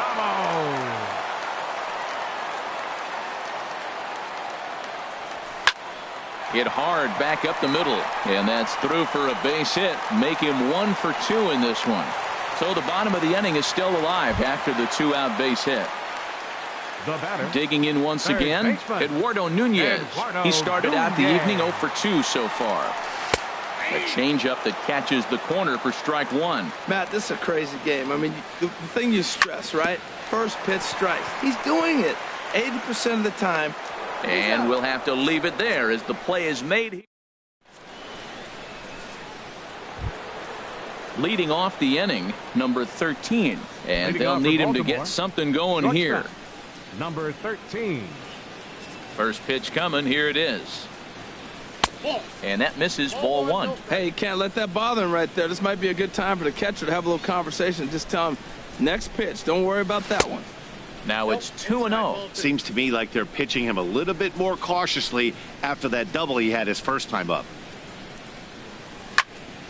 Hit hard back up the middle, and that's through for a base hit. Make him 1 for 2 in this one. So the bottom of the inning is still alive after the 2-out base hit. Digging in once again, Eduardo Nunez. He started out the evening 0 for 2 so far. A changeup that catches the corner for strike 1. Matt, this is a crazy game. I mean, the thing you stress, right? First pitch strikes. He's doing it 80% of the time. And we'll have to leave it there as the play is made. Leading off the inning, number 13. And they'll need him to get something going here. Number 13. First pitch coming. Here it is. And that misses, ball 1. Hey, you can't let that bother him right there. This might be a good time for the catcher to have a little conversation. Just tell him, next pitch, don't worry about that one. Now it's 2-0. Seems to me like they're pitching him a little bit more cautiously after that double he had his first time up.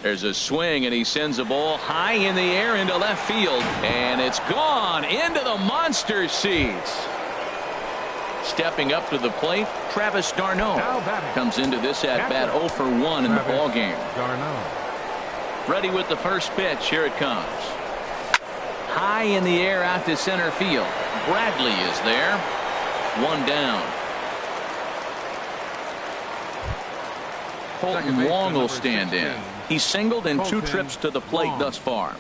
There's a swing, and he sends a ball high in the air into left field, and it's gone into the monster seats. Stepping up to the plate, Travis d'Arnaud comes into this at-bat 0 for 1 in the ballgame. Ready with the first pitch. Here it comes. High in the air out to center field. Bradley is there. One down. Colton Wong will stand in. He's singled in 2 trips to the plate thus far.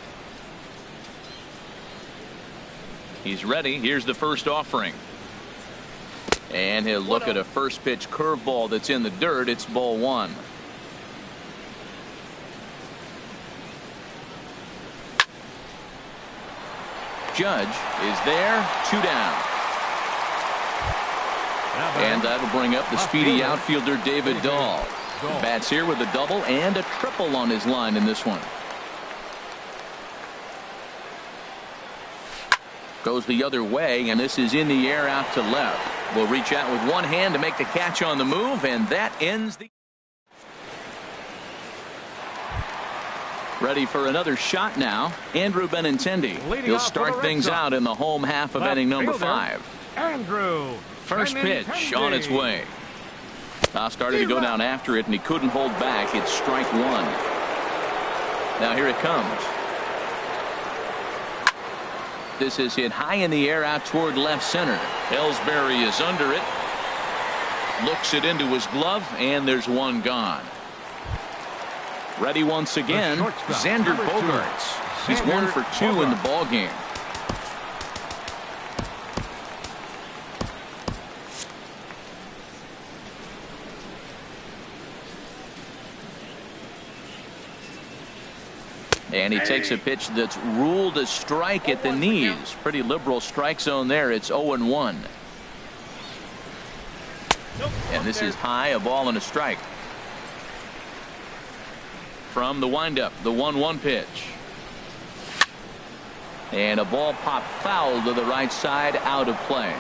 He's ready. Here's the first offering. And he'll look at a first pitch curveball that's in the dirt. It's ball 1. Judge is there. 2 down. And that'll bring up the speedy outfielder David Dahl. Bats here with a double and a triple on his line in this one. Goes the other way, and this is in the air out to left. Will reach out with one hand to make the catch on the move, and that ends the. Ready for another shot now. Andrew Benintendi. He'll start things out in the home half of inning number 5. Andrew. First pitch on its way. Now started to go down after it, and he couldn't hold back. It's strike 1. Now here it comes. This is hit high in the air out toward left center. Ellsbury is under it. Looks it into his glove, and there's one gone. Ready once again, Xander Bogaerts. He's 1 for 2 in the ballgame. And he takes a pitch that's ruled a strike at the knees. Pretty liberal strike zone there. It's 0-1. And this is high, a ball and a strike. From the windup, the 1-1 pitch. And a ball popped foul to the right side, out of play.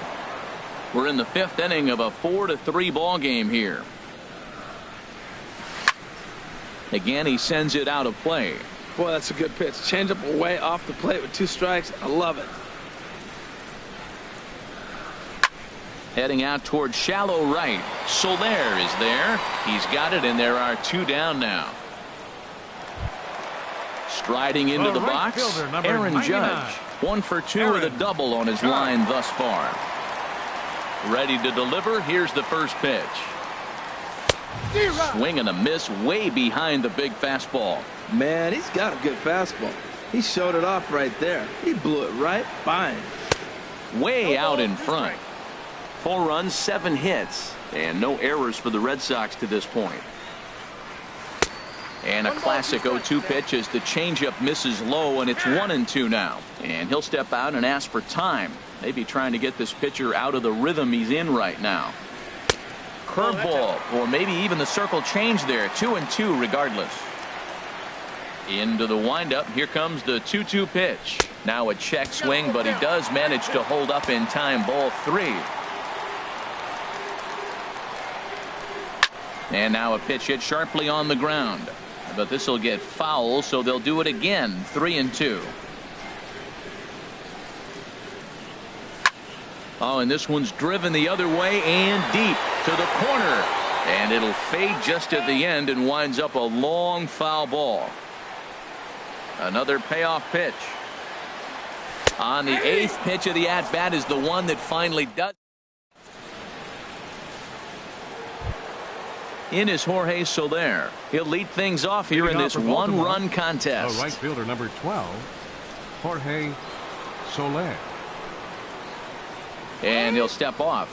We're in the 5th inning of a 4-3 ball game here. Again, he sends it out of play. Boy, that's a good pitch. Change up away off the plate with 2 strikes. I love it. Heading out toward shallow right. Soler is there. He's got it, and there are 2 down now. Striding into the box, Aaron Judge. 1 for 2 with a double on his line thus far. Ready to deliver. Here's the first pitch. Swing and a miss way behind the big fastball. Man, he's got a good fastball. He showed it off right there. He blew it right by him. Way out in front. 4 runs, 7 hits, and no errors for the Red Sox to this point. And a classic 0-2 pitch as the changeup misses low, and it's 1-2 now. And he'll step out and ask for time. Maybe trying to get this pitcher out of the rhythm he's in right now. Curveball, or maybe even the circle change there. 2-2 regardless. Into the windup. Here comes the 2-2 pitch. Now a check swing, but he does manage to hold up in time. Ball 3. And now a pitch hit sharply on the ground. But this will get foul, so they'll do it again. 3-2. Oh, and this one's driven the other way and deep to the corner. And it'll fade just at the end and winds up a long foul ball. Another payoff pitch. On the 8th pitch of the at-bat is the one that finally does. In is Jorge Soler. He'll lead things off here in this 1-run contest. Right fielder number 12, Jorge Soler. And he'll step off.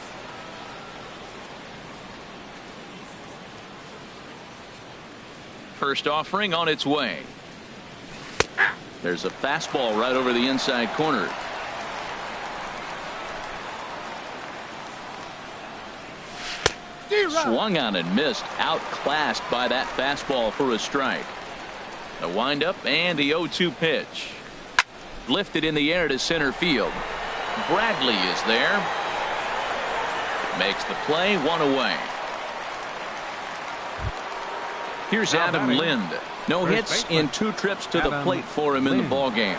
First offering on its way. There's a fastball right over the inside corner. Swung on and missed. Outclassed by that fastball for a strike. The windup and the 0-2 pitch. Lifted in the air to center field. Bradley is there. Makes the play, 1 away. Here's Adam Lind. No hits in 2 trips to the plate for him in the ball game.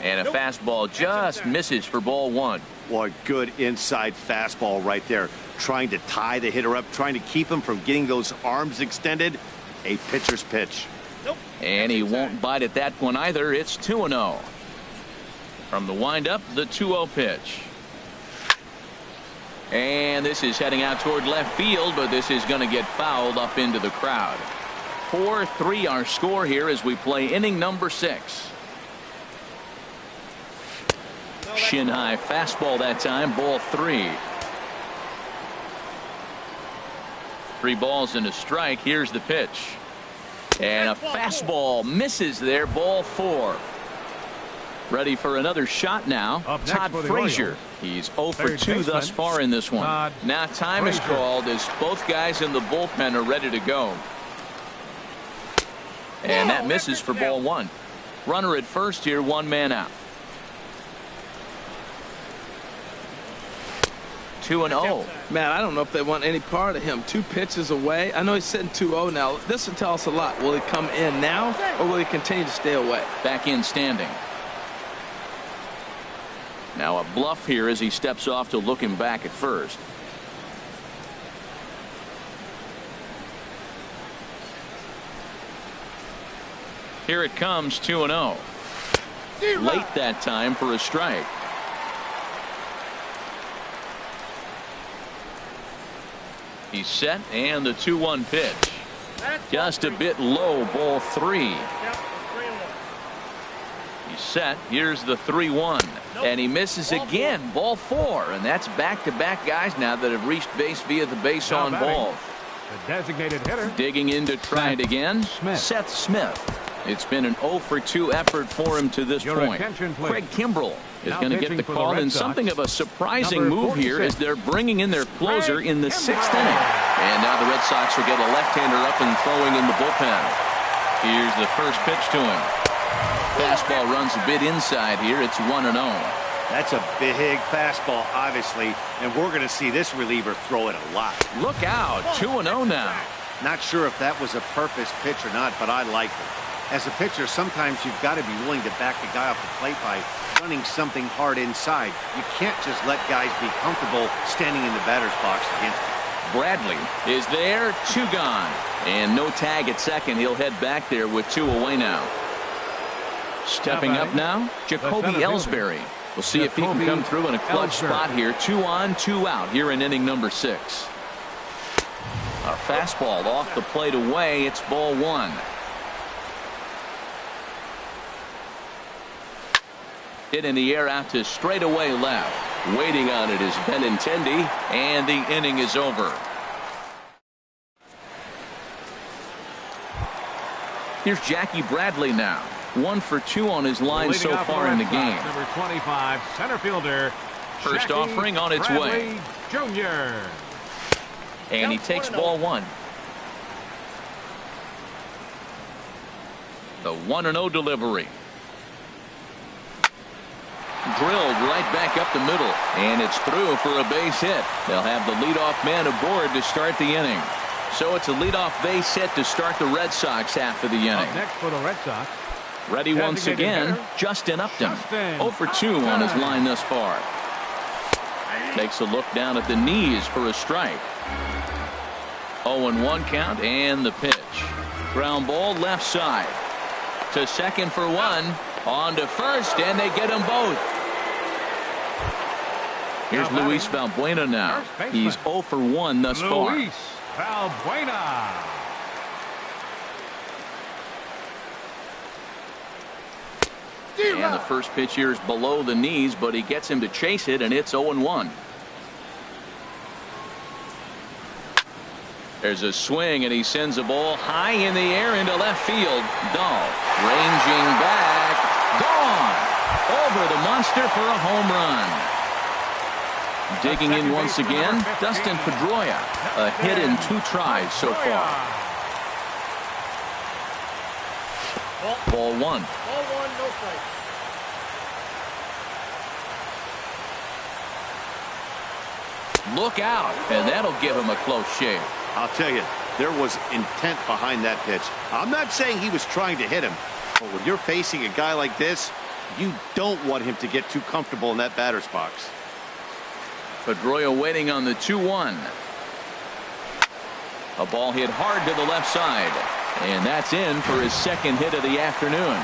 And a fastball just misses for ball 1. Boy, good inside fastball right there. Trying to tie the hitter up, trying to keep him from getting those arms extended. A pitcher's pitch. And he won't bite at that one either. It's 2-0. From the windup, the 2-0 pitch. And this is heading out toward left field, but this is going to get fouled up into the crowd. 4-3 our score here as we play inning number 6. Shin high fastball that time, ball 3. 3 balls and a strike. Here's the pitch. And a fastball misses there, ball 4. Ready for another shot now. Todd Frazier. He's 0 for 2 thus far in this one. Now time is called as both guys in the bullpen are ready to go. And that misses for ball 1. Runner at first here, 1 man out. 2-0. Man, I don't know if they want any part of him. 2 pitches away. I know he's sitting 2-0 now. This will tell us a lot. Will he come in now or will he continue to stay away? Back in standing. Now a bluff here as he steps off to look him back at first. Here it comes, 2-0. Late that time for a strike. He's set, and the 2-1 pitch. Just a bit low, ball 3. He's set. Here's the 3-1. And he misses again, ball 4. And that's back-to-back guys now that have reached base via the base on balls. The designated hitter. Digging in to try it again, Seth Smith. It's been an 0 for 2 effort for him to this point. Craig Kimbrell is going to get the call in something of a surprising move here as they're bringing in their closer in the 6th inning. And now the Red Sox will get a left-hander up and throwing in the bullpen. Here's the first pitch to him. Fastball runs a bit inside here. It's 1-0. That's a big fastball, obviously, and we're going to see this reliever throw it a lot. Look out, 2-0 now. Not sure if that was a purpose pitch or not, but I like it. As a pitcher, sometimes you've got to be willing to back the guy off the plate by running something hard inside. You can't just let guys be comfortable standing in the batter's box against you. Bradley is there, 2 gone. And no tag at second. He'll head back there with 2 away now. Stepping up now, Jacoby Ellsbury. We'll see if he can come through in a clutch spot here. 2 on, 2 out here in inning number 6. A fastball off the plate away. It's ball 1. Hit in the air out to straightaway left. Waiting on it is Benintendi, and the inning is over. Here's Jackie Bradley now. 1 for 2 on his line so far in the game. Number 25, center fielder. First Jackie offering on its way. Jr. And he takes ball 1. The 1-0 delivery. Drilled right back up the middle, and it's through for a base hit. They'll have the leadoff man aboard to start the inning. So it's a leadoff base hit to start the Red Sox after the inning. Up next for the Red Sox. Ready once again, Justin Upton. 0 for 2 on his line thus far. Takes a look down at the knees for a strike. 0-1 count, and the pitch. Ground ball left side. To second for 1. On to first, and they get them both. Here's Luis Valbuena now. He's 0 for 1 thus far. Luis Valbuena. And the first pitch here is below the knees, but he gets him to chase it, and it's 0-1. There's a swing, and he sends a ball high in the air into left field. Dahl ranging back. Gone. Over the monster for a home run. Digging in once again, Dustin Pedroia. A hit in 2 tries so far. Ball 1. Ball 1, no strike. Look out, and that'll give him a close shave. I'll tell you, there was intent behind that pitch. I'm not saying he was trying to hit him, but when you're facing a guy like this, you don't want him to get too comfortable in that batter's box. Pedroia waiting on the 2-1. A ball hit hard to the left side, and that's in for his second hit of the afternoon.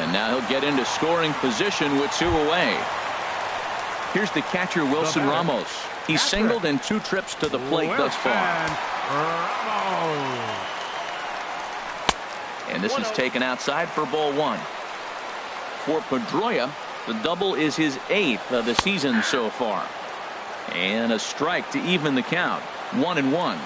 And now he'll get into scoring position with 2 away. Here's the catcher, Wilson Ramos. He's singled in 2 trips to the plate thus far. And this is taken outside for ball 1. For Pedroia, the double is his 8th of the season so far. And a strike to even the count. 1-1.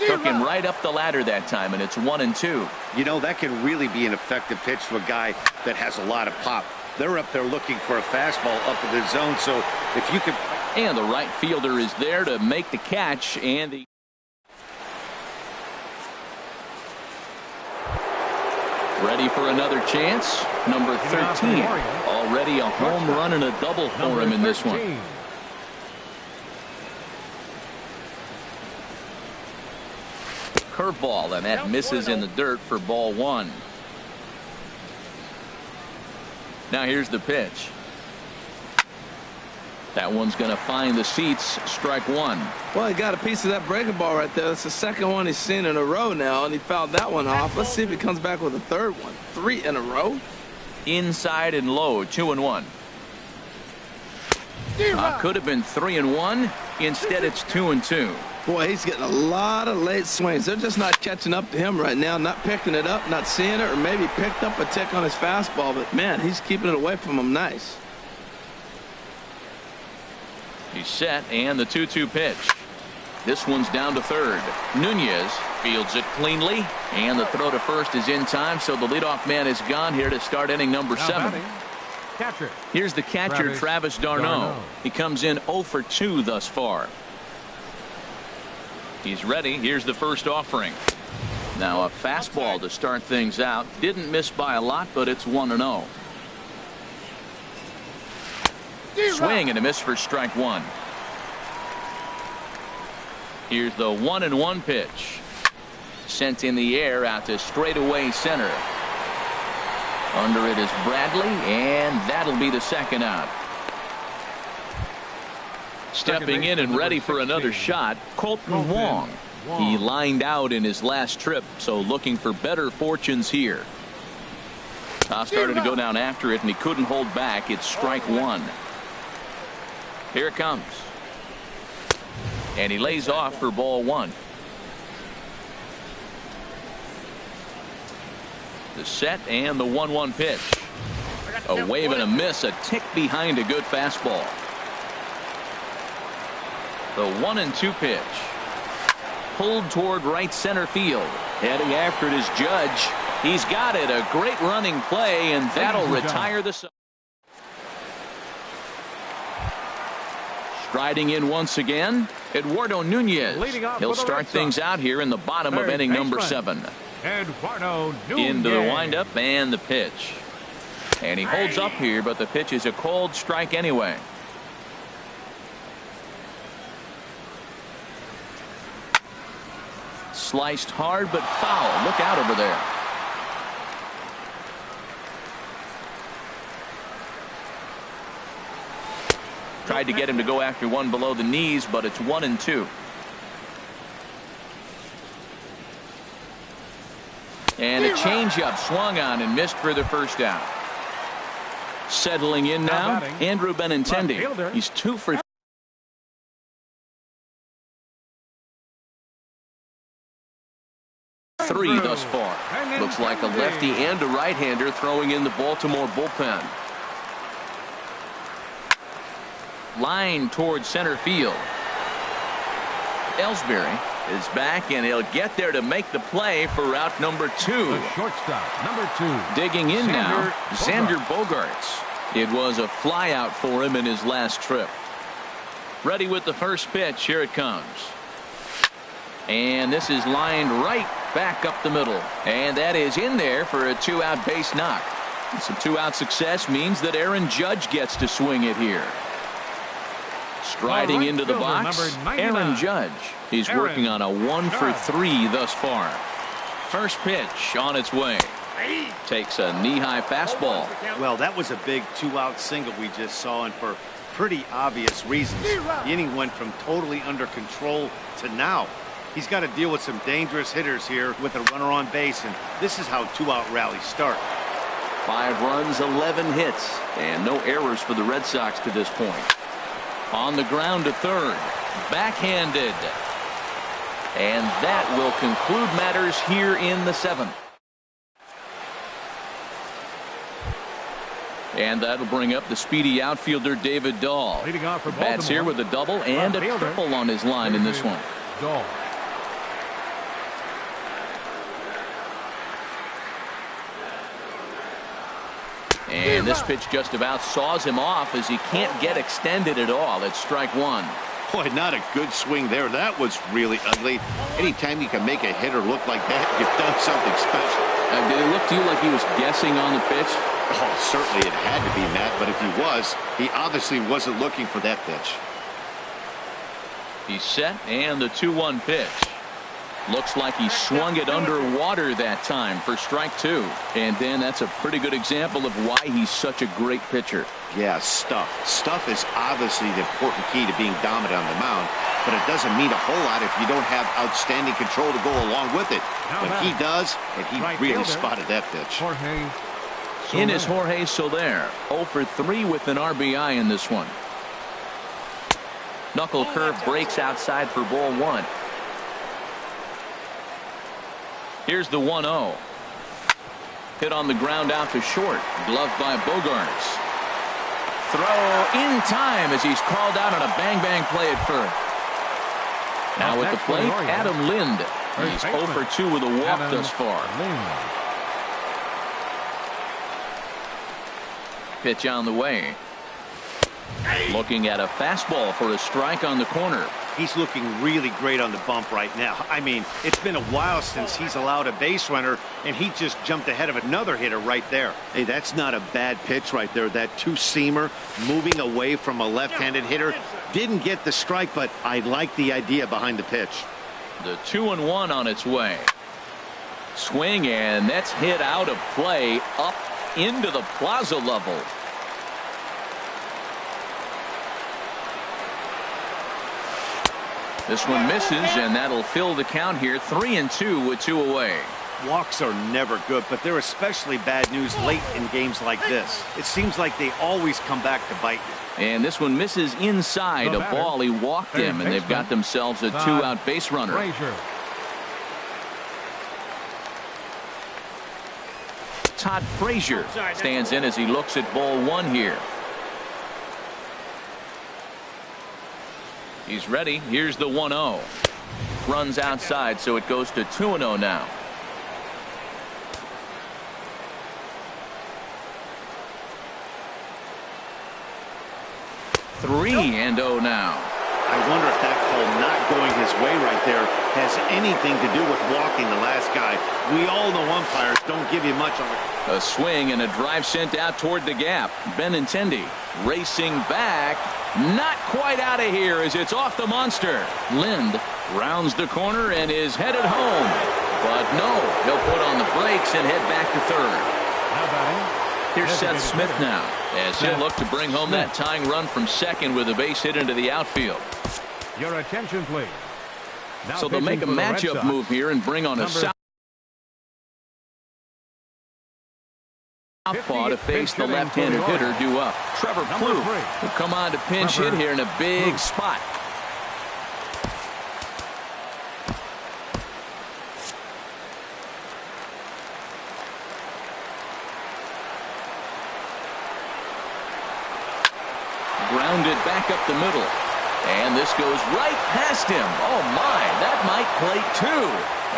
Took him right up the ladder that time, and it's 1-2. You know, that can really be an effective pitch to a guy that has a lot of pop. They're up there looking for a fastball up in the zone, so if you could... And the right fielder is there to make the catch, and the... Ready for another chance. Number 13. Already a home run and a double for him in this one. Curveball, and that misses in the dirt for ball 1. Now here's the pitch. That one's going to find the seats. Strike 1. Well, he got a piece of that breaking ball right there. That's the second one he's seen in a row now, and he fouled that one off. Let's see if he comes back with a third one. 3 in a row. Inside and low, 2-1. Could have been 3-1. Instead, it's 2-2. Boy, he's getting a lot of late swings. They're just not catching up to him right now, not picking it up, not seeing it, or maybe picked up a tick on his fastball. But, man, he's keeping it away from him nice. He's set, and the 2-2 pitch. This one's down to third. Nunez fields it cleanly, and the throw to first is in time, so the leadoff man is gone here to start inning number 7. Catcher. Here's the catcher, Travis d'Arnaud. He comes in 0 for 2 thus far. He's ready. Here's the first offering. Now a fastball to start things out. Didn't miss by a lot, but it's 1-0. Swing and a miss for strike 1. Here's the 1-1 pitch. Sent in the air out to straightaway center. Under it is Bradley, and that'll be the second out. Stepping in and ready for another shot, Colton Wong. He lined out in his last trip, so looking for better fortunes here. Toss started to go down after it, and he couldn't hold back. It's strike 1. Here it comes. And he lays off for ball 1. The set and the 1-1 pitch. A wave and a miss, a tick behind a good fastball. The 1-2 pitch. Pulled toward right center field. Heading after it is Judge. He's got it. A great running play, and that'll retire the... Striding in once again, Eduardo Nunez. He'll start things out here in the bottom of inning number 7. Eduardo Nunez. Into the windup and the pitch. And he holds up here, but the pitch is a cold strike anyway. Sliced hard but foul. Look out over there. Tried to get him to go after one below the knees, but it's 1-2. And a changeup swung on and missed for the first out. Settling in now, Andrew Benintendi. He's 2 for 3 thus far. Looks like a lefty and a right-hander throwing in the Baltimore bullpen. Line towards center field. Ellsbury is back, and he'll get there to make the play for route number 2. The shortstop, number 2. Digging in now, Xander Bogaerts. It was a flyout for him in his last trip. Ready with the first pitch. Here it comes. And this is lined right back up the middle. And that is in there for a 2-out base knock. Some two-out success means that Aaron Judge gets to swing it here. Striding into the box, Aaron Judge. He's working on a 1-for-3 thus far. First pitch on its way. Takes a knee-high fastball. Well, that was a big two-out single we just saw, and for pretty obvious reasons. The inning went from totally under control to now. He's got to deal with some dangerous hitters here with a runner on base, and this is how two-out rallies start. 5 runs, 11 hits, and no errors for the Red Sox to this point. On the ground to third, backhanded. And that will conclude matters here in the 7th. And that'll bring up the speedy outfielder David Dahl. Bats here with a double and a triple on his line in this one. Dahl. And this pitch just about saws him off as he can't get extended at all. It's strike one. Boy, not a good swing there. That was really ugly. Anytime you can make a hitter look like that, you've done something special. Did it look to you like he was guessing on the pitch? Oh, certainly it had to be, Matt, but if he was, he obviously wasn't looking for that pitch. He's set, and the 2-1 pitch. Looks like he swung it underwater that time for strike 2. And then that's a pretty good example of why he's such a great pitcher. Yeah, stuff. Stuff is obviously the important key to being dominant on the mound, but it doesn't mean a whole lot if you don't have outstanding control to go along with it. But he does, and he really spotted that pitch. In is Jorge Soler, 0 for 3 with an RBI in this one. Knuckle curve breaks outside for ball 1. Here's the 1-0. Hit on the ground out to short. Gloved by Bogarts. Throw in time as he's called out on a bang-bang play at first. Now at the plate, Adam Lind. He's 0 for 2 with a walk thus far. Pitch on the way. Looking at a fastball for a strike on the corner. He's looking really great on the bump right now. I mean, it's been a while since he's allowed a base runner, and he just jumped ahead of another hitter right there. Hey, that's not a bad pitch right there. That two-seamer moving away from a left-handed hitter. Didn't get the strike, but I like the idea behind the pitch. The 2-1 on its way. Swing, and that's hit out of play up into the plaza level. This one misses, and that'll fill the count here. 3-2 with 2 away. Walks are never good, but they're especially bad news late in games like this. It seems like they always come back to bite you. And this one misses inside a ball. He walked him, and they've got themselves a 2-out base runner. Todd Frazier stands in as he looks at ball 1 here. He's ready. Here's the 1-0. Runs outside, so it goes to 2-0 now. Three and 0 now. I wonder if that call not going his way right there has anything to do with walking the last guy. We all know umpires don't give you much on it. A swing and a drive sent out toward the gap. Benintendi racing back. Not quite out of here as it's off the monster. Lind rounds the corner and is headed home. But no, he'll put on the brakes and head back to third. Here's Seth Smith now as he'll look to bring home that tying run from second with a base hit into the outfield. Your attention, please. So they'll make a matchup move here and bring on a southpaw to face the left-handed hitter due up. Trevor Plouffe will come on to pinch hit here in a big spot. Grounded back up the middle. And this goes right past him. Oh, my. That might play 2.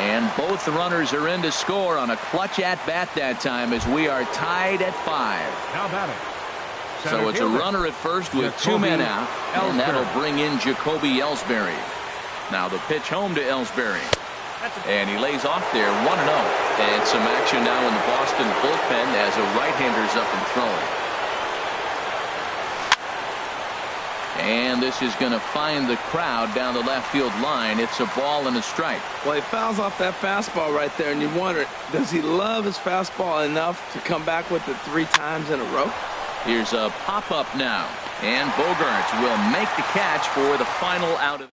And both runners are in to score on a clutch at-bat that time as we are tied at 5. How about it? So it's a runner at first with 2 men out. And that'll bring in Jacoby Ellsbury. Now the pitch home to Ellsbury. And he lays off there 1-0. And some action now in the Boston bullpen as a right-hander's up and throwing. And this is going to find the crowd down the left field line. It's a ball and a strike. Well, he fouls off that fastball right there, and you wonder, does he love his fastball enough to come back with it 3 times in a row? Here's a pop-up now. And Bogaerts will make the catch for the final out of.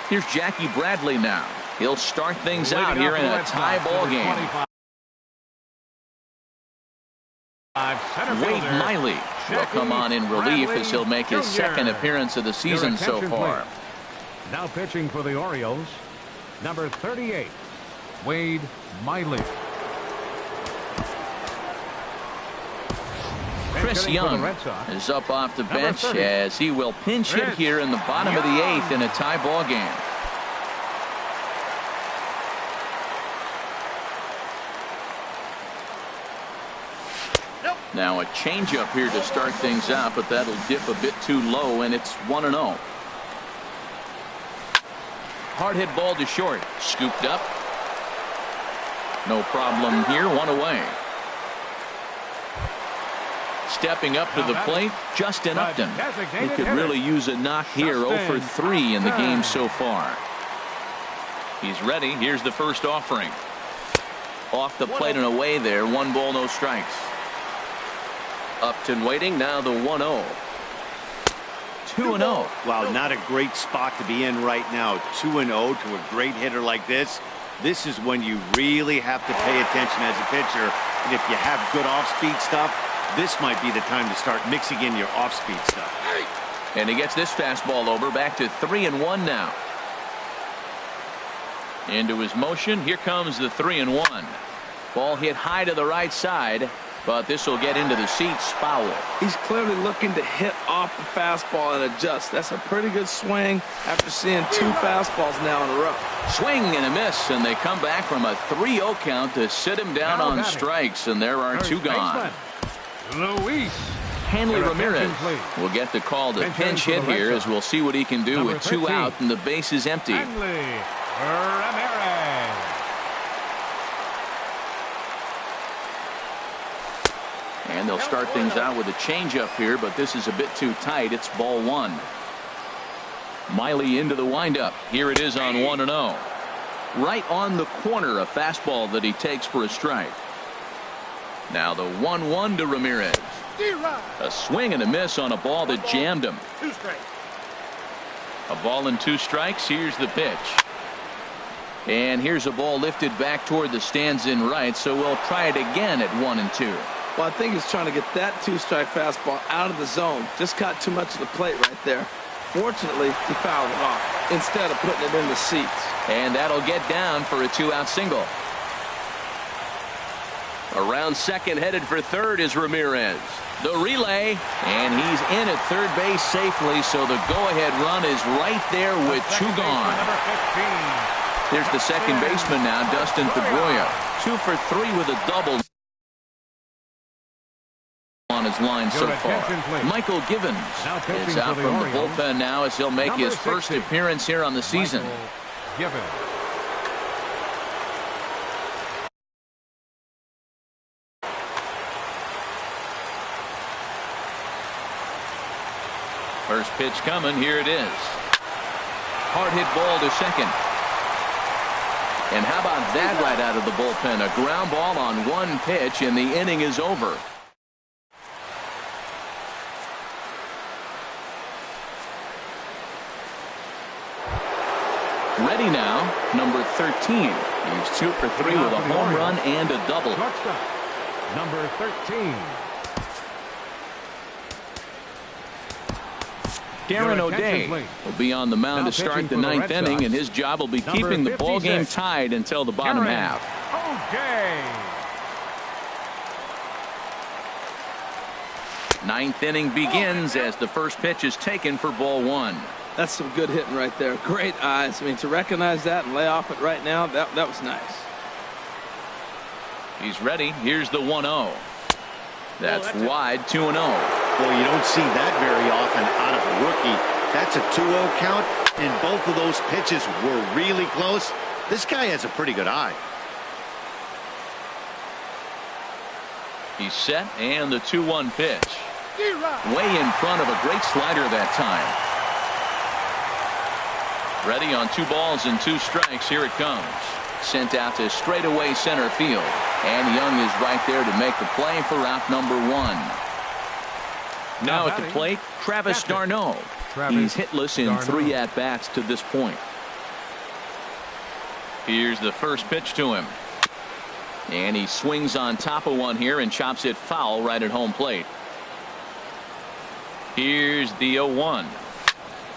Here's Jackie Bradley now. He'll start things out here in a tie ball game. Wade Miley will come on in relief as he'll make his second appearance of the season so far. Now pitching for the Orioles, number 38, Wade Miley. Chris Young is up off the bench as he will pinch hit here in the bottom of the 8th in a tie ball game. Now a changeup here to start things out, but that'll dip a bit too low, and it's 1-0. Hard hit ball to short, scooped up. No problem here, 1 away. Stepping up to the plate, Justin Upton. He could really use a knock here. 0 for 3 in the game so far. He's ready. Here's the first offering. Off the plate and away there. 1 ball, no strikes. Upton waiting. Now the 1-0. 2-0. Wow, not a great spot to be in right now. 2-0 to a great hitter like this. This is when you really have to pay attention as a pitcher. And if you have good off-speed stuff, this might be the time to start mixing in your off-speed stuff. And he gets this fastball over. Back to 3-1 now. Into his motion. Here comes the 3-1. Ball hit high to the right side, but this will get into the seats. Foul. He's clearly looking to hit off the fastball and adjust. That's a pretty good swing after seeing 2 fastballs now in a row. Swing and a miss, and they come back from a 3-0 count to sit him down on strikes, and there are 2 gone. Luis Hanley Ramirez will get the call to pinch hit here, as we'll see what he can do with 2 out and the base is empty. Hanley Ramirez. And they'll start things out with a changeup here, but this is a bit too tight. It's ball 1. Miley into the windup. Here it is on 1-0. Right on the corner, a fastball that he takes for a strike. Now the 1-1 to Ramirez. A swing and a miss on a ball that jammed him. 2 strikes. A ball and 2 strikes. Here's the pitch. And here's a ball lifted back toward the stands in right, so we'll try it again at 1-2. Well, I think he's trying to get that 2-strike fastball out of the zone. Just caught too much of the plate right there. Fortunately, he fouled it off instead of putting it in the seats. And that'll get down for a 2-out single. Around second, headed for third is Ramirez. The relay, and he's in at third base safely, so the go-ahead run is right there with 2 gone. Here's the second baseman now, Dustin Pedroia. 2 for 3 with a double on his line so far. Michael Givens is out from the bullpen now as he'll make his first appearance here on the season. Givens. First pitch coming. Here it is. Hard hit ball to second. And how about that right out of the bullpen? A ground ball on 1 pitch, and the inning is over. Ready now, number 13. He's 2 for 3 with a home run and a double. Number 13. Darren O'Day will be on the mound to start the 9th inning, and his job will be keeping the ball game tied until the bottom half. Okay. 9th inning begins as the first pitch is taken for ball 1. That's some good hitting right there. Great eyes. I mean, to recognize that and lay off it right now, that was nice. He's ready. Here's the 1-0. That's wide, 2-0. Well, you don't see that very often out of a rookie. That's a 2-0 count. And both of those pitches were really close. This guy has a pretty good eye. He's set, and the 2-1 pitch. Way in front of a great slider that time. Ready on 2 balls and 2 strikes. Here it comes. Sent out to straightaway center field. And Young is right there to make the play for out number 1. Now at the plate, Travis d'Arnaud. He's hitless in 3 at-bats to this point. Here's the first pitch to him. And he swings on top of one here and chops it foul right at home plate. Here's the 0-1.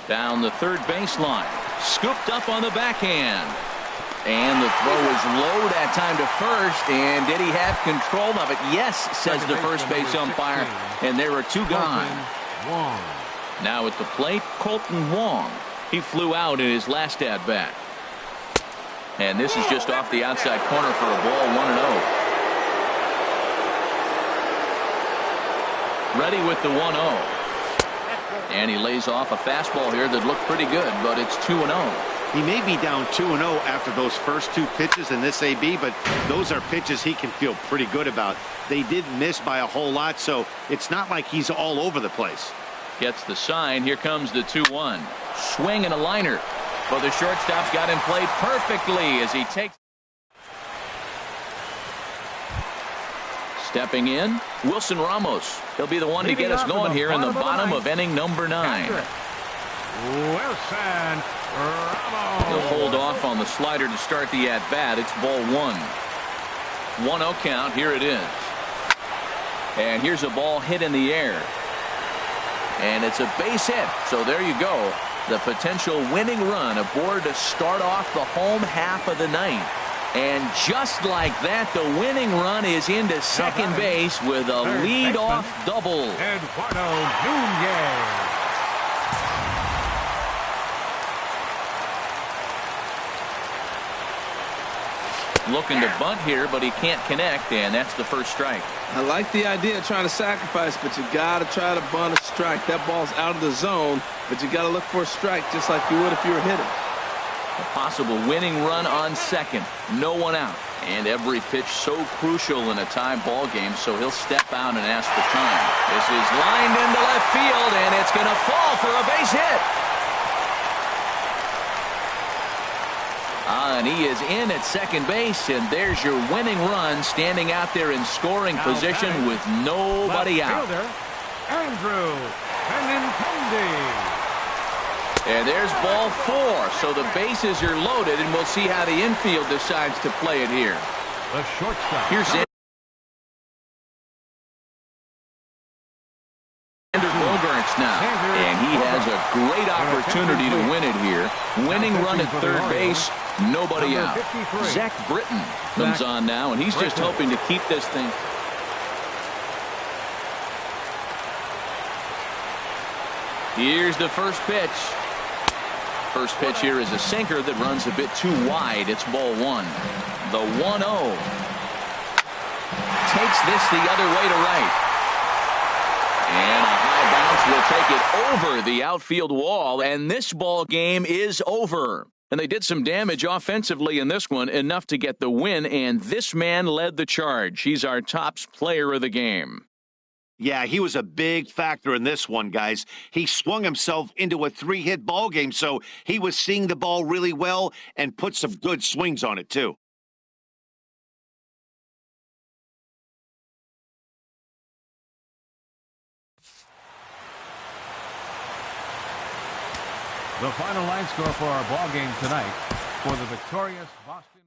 Down the third baseline. Scooped up on the backhand. And the throw is low that time to first. And did he have control of it? Yes, says the first base umpire. And there are 2 gone. Now at the plate, Colton Wong. He flew out in his last at-bat. And this is just off the outside corner for a ball, 1-0. Ready with the 1-0. And he lays off a fastball here that looked pretty good, but it's 2-0. He may be down 2-0 after those first 2 pitches in this AB, but those are pitches he can feel pretty good about. They did miss by a whole lot, so it's not like he's all over the place. Gets the sign. Here comes the 2-1. Swing and a liner. But the shortstop's got him played perfectly as he takes. Stepping in, Wilson Ramos. He'll be the one to get us going here in the bottom of inning number 9. Wilson Ramos. He'll hold off on the slider to start the at-bat. It's ball 1. 1-0 count. Here it is. And here's a ball hit in the air. And it's a base hit. So there you go. The potential winning run aboard to start off the home half of the ninth. And just like that, the winning run is into second base with a lead-off double. Eduardo Nunez. Looking to bunt here, but he can't connect, and that's the first strike. I like the idea of trying to sacrifice, but you got to try to bunt a strike. That ball's out of the zone, but you got to look for a strike just like you would if you were hitting. A possible winning run on second. No one out. And every pitch so crucial in a tie ball game, so he'll step out and ask for time. This is lined into left field, and it's going to fall for a base hit. And he is in at second base, and there's your winning run standing out there in scoring position with nobody out. Andrew Benintendi. And there's ball 4, so the bases are loaded, and we'll see how the infield decides to play it here. The shortstop. Here's Bogarts now, and he has a great opportunity to win it here. Winning run at third base, nobody out. Zach Britton comes on now, and he's just hoping to keep this thing. Here's the first pitch. First pitch here is a sinker that runs a bit too wide. It's ball 1. The 1-0. Takes this the other way to right. And a high bounce will take it over the outfield wall, and this ball game is over. And they did some damage offensively in this one, enough to get the win, and this man led the charge. He's our top player of the game. Yeah, he was a big factor in this one, guys. He swung himself into a 3-hit ball game, so he was seeing the ball really well and put some good swings on it, too. The final line score for our ball game tonight for the victorious Boston.